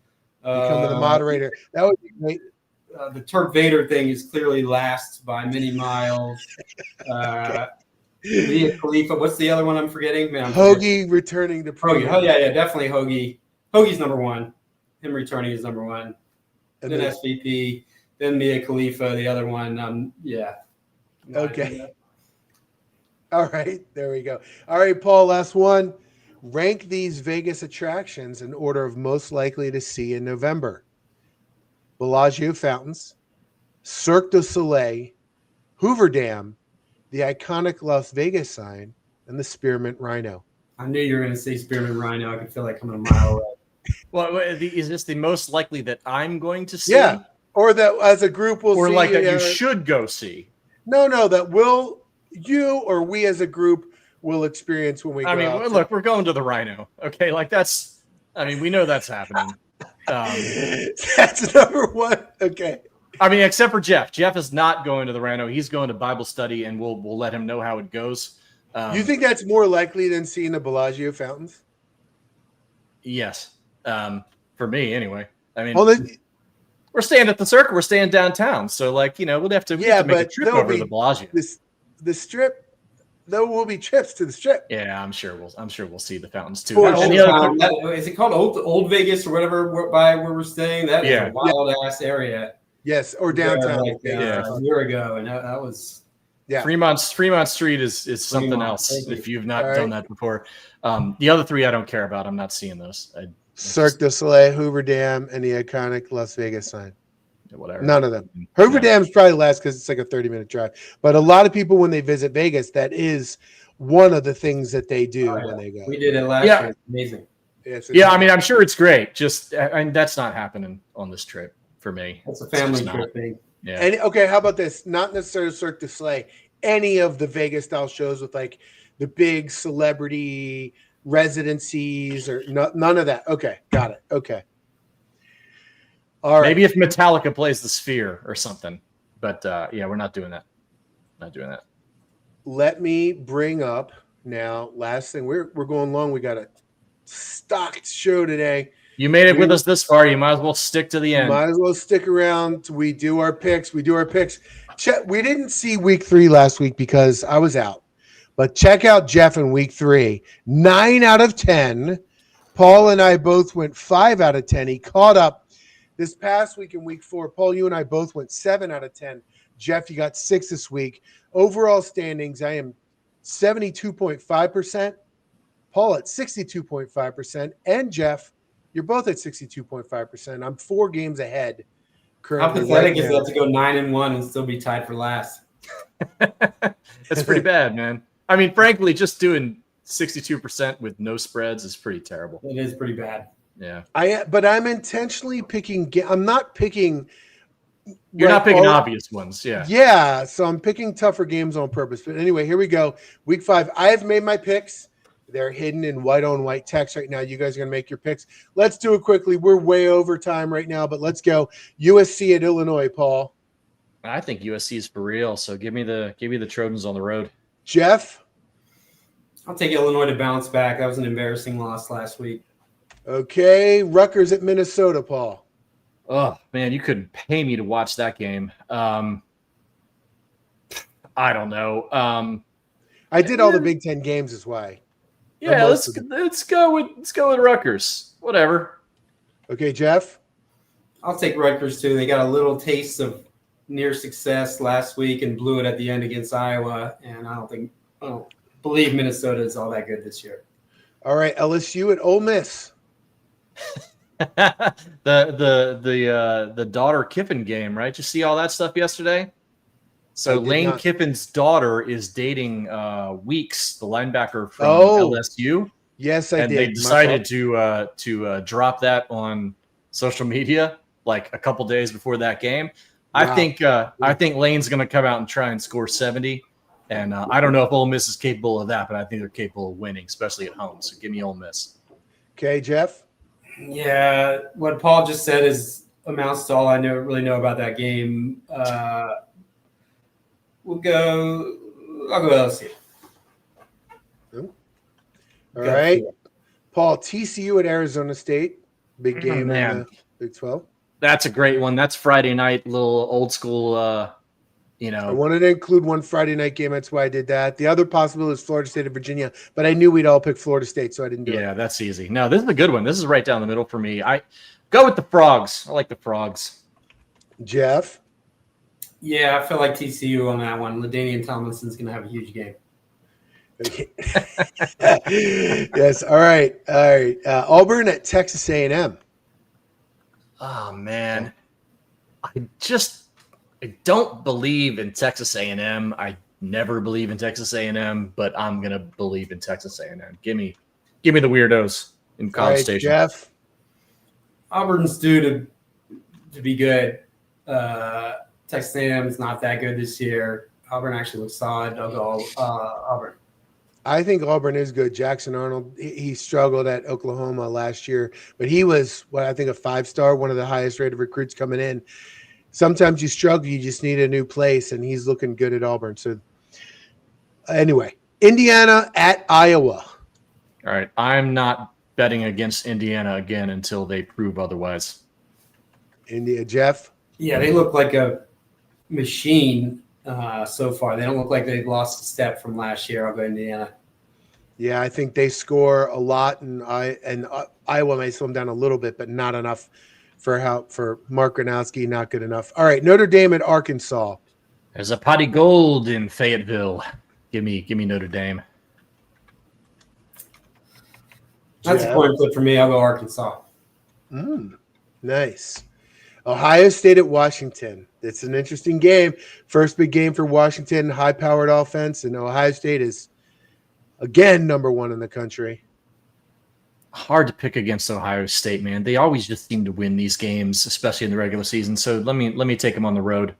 Becoming the moderator. That would be great. The Terp Vader thing is clearly last by many miles. Mia Khalifa. What's the other one I'm forgetting? Man, I'm Hoagie returning to premium. Hoagie. Oh, yeah, definitely Hoagie. Hoagie's number one. Him returning is number one. And Then then- SVP. Then Mia Khalifa, the other one. Yeah. Okay. All right. There we go. All right, Paul, last one. Rank these Vegas attractions in order of most likely to see in November. Bellagio Fountains, Cirque du Soleil, Hoover Dam, the iconic Las Vegas sign, and the Spearmint Rhino. I knew you were going to say Spearmint Rhino. I could feel like coming a mile away. Well, is this the most likely that I'm going to see? Yeah. Or that as a group we'll Or see. like that you should go see? No, that you or we as a group will experience when we go out. Look, we're going to the Rhino. Okay, we know that's happening. That's number one. Okay. Except for Jeff. Jeff is not going to the Rhino. He's going to Bible study, and we'll let him know how it goes. You think that's more likely than seeing the Bellagio fountains? Yes. For me, anyway. Well, we're staying at the Circle. We're staying downtown. So, we'll have to make a trip over to the Bellagio. The Strip. There will be trips to the Strip. Yeah, I'm sure we'll see the fountains too. Is it called Old Vegas or whatever by where we're staying? That is a wild ass area. Yes, or downtown. A year ago, and that was. Yeah. Fremont Street is something else. If you've not done that before, the other three I don't care about. I'm not seeing those. Cirque du Soleil, Hoover Dam, and the iconic Las Vegas sign. Whatever. None of them. Hoover Dam's probably last because it's like a 30-minute drive. But a lot of people, when they visit Vegas, that is one of the things that they do when they go. We did it last year. It's amazing. I'm sure it's great. Just that's not happening on this trip for me. It's a family trip thing. Yeah. And okay, how about this? Not necessarily Cirque du Soleil. Any of the Vegas style shows with like the big celebrity residencies or none of that. Okay, got it. Okay. All right. Maybe if Metallica plays the Sphere or something. But we're not doing that. Let me bring up now. Last thing, we're going long. We got a stocked show today. You made it with us this far. You might as well stick to the end. Might as well stick around. We do our picks. We didn't see week 3 last week because I was out. But check out Jeff in week 3. 9 out of 10. Paul and I both went 5 out of 10. He caught up this past week in week 4. Paul, you and I both went 7 out of 10. Jeff, you got 6 this week. Overall standings, I am 72.5%. Paul at 62.5%. And Jeff, you're both at 62.5%. I'm 4 games ahead currently. How pathetic is that to go 9-1 and still be tied for last? That's pretty bad, man. Frankly, just doing 62% with no spreads is pretty terrible. It is pretty bad. Yeah. But I'm intentionally picking. I'm not picking. You're not picking obvious ones. Yeah. Yeah. So I'm picking tougher games on purpose. But anyway, here we go. Week 5. I have made my picks. They're hidden in white on white text right now. You guys are going to make your picks. Let's do it quickly. We're way over time right now, but let's go. USC at Illinois, Paul. I think USC is for real. So give me the Trojans on the road. Jeff? I'll take Illinois to bounce back. That was an embarrassing loss last week. Okay. Rutgers at Minnesota, Paul. Oh, man, you couldn't pay me to watch that game. I don't know. I did all the Big Ten games is why. Yeah, let's go with Rutgers. Whatever. Okay, Jeff? I'll take Rutgers too. They got a little taste of near success last week and blew it at the end against Iowa, and I don't don't believe Minnesota is all that good this year. All right, LSU at Ole Miss. the daughter Kiffin game, right? Did you see all that stuff yesterday? So Lane not. Kiffin's daughter is dating Weeks, the linebacker from LSU. Yes, I did. And they decided to drop that on social media like a couple days before that game. Wow. I think Lane's going to come out and try and score 70. And I don't know if Ole Miss is capable of that, but I think they're capable of winning, especially at home. So give me Ole Miss. Okay, Jeff. Yeah, what Paul just said amounts to all I really know about that game. I'll go LSU. All right. Paul, TCU at Arizona State. Big game in the Big 12. That's a great one. That's Friday night, little old school, I wanted to include one Friday night game. That's why I did that. The other possibility is Florida State and Virginia, but I knew we'd all pick Florida State, so I didn't do it. Yeah, that's easy. No, this is a good one. This is right down the middle for me. I go with the Frogs. I like the Frogs. Jeff? Yeah, I feel like TCU on that one. LaDainian Tomlinson's going to have a huge game. Okay. Yes. All right. Auburn at Texas A&M. Oh, man. I don't believe in Texas A&M. I never believe in Texas A&M, but I'm gonna believe in Texas A&M. Give me the weirdos in College Station. Jeff. Auburn's due to be good. Texas A&M is not that good this year. Auburn actually looks solid. I'll go Auburn. I think Auburn is good. Jackson Arnold, he struggled at Oklahoma last year, but he was I think a 5-star, one of the highest rated recruits coming in. Sometimes you struggle, you just need a new place, and he's looking good at Auburn. So anyway, Indiana at Iowa. All right. I'm not betting against Indiana again until they prove otherwise. Jeff? Yeah, they look like a machine so far. They don't look like they've lost a step from last year. I'll go Indiana. Yeah, I think they score a lot, and Iowa may slow them down a little bit, but not enough for Mark Gronowski. Not good enough. All right, Notre Dame at Arkansas. There's a pot of gold in Fayetteville. Give me Notre Dame. That's a point flip for me. I'll go Arkansas. Nice. Ohio State at Washington. It's an interesting game. First big game for Washington, high-powered offense, and Ohio State is, again, number one in the country. Hard to pick against Ohio State, man. They always just seem to win these games, especially in the regular season. So let me take them on the road.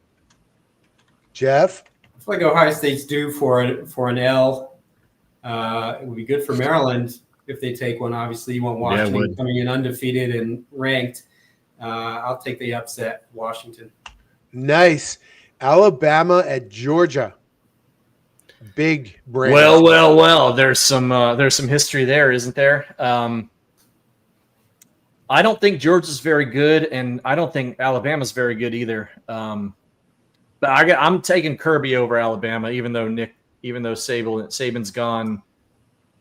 Jeff? I feel like Ohio State's due for an L. It would be good for Maryland if they take one. Obviously, you want Washington coming in undefeated and ranked. I'll take the upset, Washington. Nice. Alabama at Georgia. Big break. Well. There's some history there, isn't there? I don't think Georgia's very good, and I don't think Alabama's very good either. But I'm taking Kirby over Alabama, even though Saban's gone.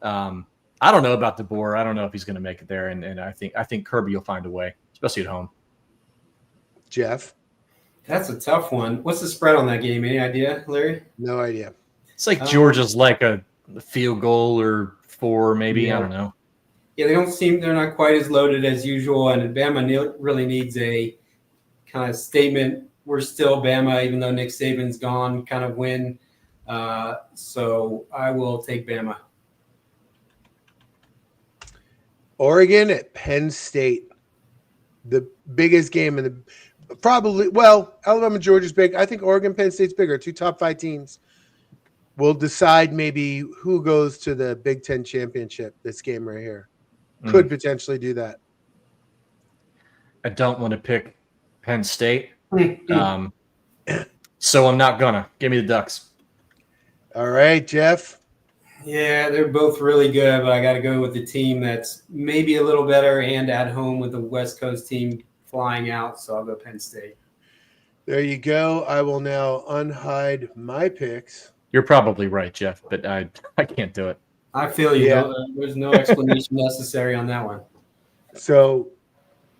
I don't know about DeBoer. I don't know if he's going to make it there, and I think Kirby will find a way, especially at home. Jeff? That's a tough one. What's the spread on that game? Any idea, Larry? No idea. It's like Georgia's like a field goal or 4, maybe. Yeah. I don't know. Yeah, they're not quite as loaded as usual, and Bama really needs a kind of statement. We're still Bama, even though Nick Saban's gone, kind of win. So I will take Bama. Oregon at Penn State. The biggest game in the Alabama, Georgia's big. I think Oregon, Penn State's bigger. 2 top 5 teams will decide maybe who goes to the Big Ten championship. This game right here could potentially do that. I don't want to pick Penn State, so I'm not gonna. Give me the Ducks. All right, Jeff. Yeah, they're both really good, but I got to go with the team that's maybe a little better and at home with the West Coast team flying out, so I'll go Penn State. There you go. I will now unhide my picks. You're probably right, Jeff, but I can't do it. I feel you. Yeah. There's no explanation necessary on that one. So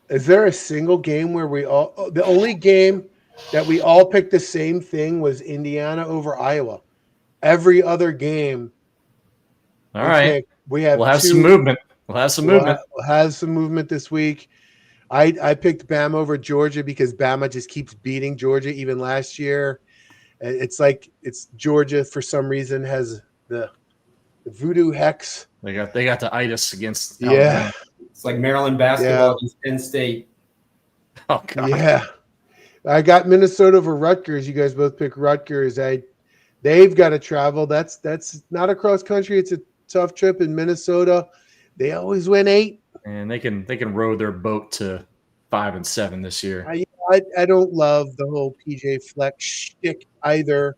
is there a single game where the only game that we all picked the same thing was Indiana over Iowa? every other game. All right. We'll have some movement. We'll have some movement. We'll have some movement this week. I picked Bama over Georgia because Bama just keeps beating Georgia even last year. It's like it's Georgia for some reason has the voodoo hex. They got the itis against Alabama. Yeah. It's like Maryland basketball against Penn State. Oh God. Yeah. I got Minnesota over Rutgers. You guys both pick Rutgers. They've got to travel. That's not a cross country. It's a tough trip in Minnesota. They always win 8. And they can row their boat to 5 and 7 this year. I don't love the whole PJ Fleck shtick either,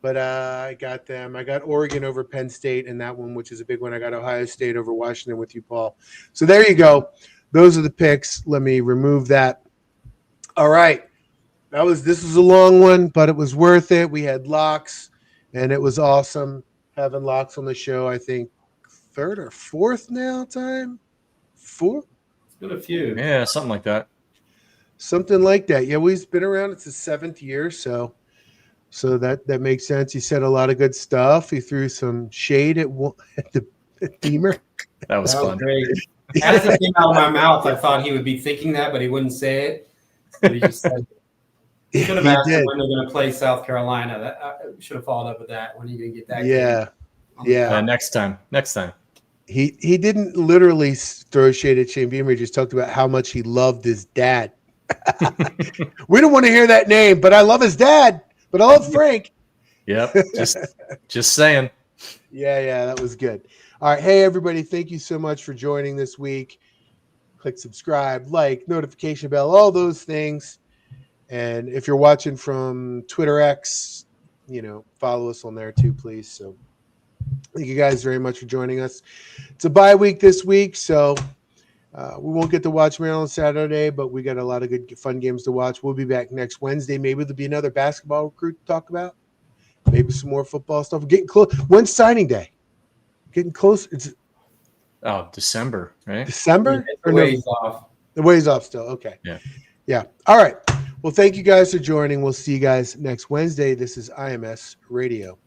but I got them. I got Oregon over Penn State in that one, which is a big one. I got Ohio State over Washington with you, Paul. So there you go. Those are the picks. Let me remove that. All right. This was a long one, but it was worth it. We had locks, and it was awesome having locks on the show. I think 3rd or 4th now time. 4? It's been a few. Yeah, something like that. Something like that. Yeah, we've been around. It's the 7th year, so that makes sense. He said a lot of good stuff. He threw some shade at the Beamer. That was fun. Great. As it came out of my mouth, I thought he would be thinking that, but he wouldn't say it. But he just said, should have asked him when they're going to play South Carolina. That should have followed up with that. When are you going to get that? Yeah. Next time. He didn't literally throw shade at Shane Beamer. He just talked about how much he loved his dad. We don't want to hear that name, but I love his dad. But I love Frank. Yep. Just saying. Yeah, that was good. All right. Hey, everybody. Thank you so much for joining this week. Click subscribe, like, notification bell, all those things. And if you're watching from Twitter X, follow us on there too, please. So thank you guys very much for joining us. It's a bye week this week, so we won't get to watch Maryland Saturday, but we got a lot of good, fun games to watch. We'll be back next Wednesday. Maybe there'll be another basketball recruit to talk about. Maybe some more football stuff. Getting close. When's signing day? Getting close. It's December, right? December? The ways off. The ways off still. Okay. Yeah. All right. Well, thank you guys for joining. We'll see you guys next Wednesday. This is IMS Radio.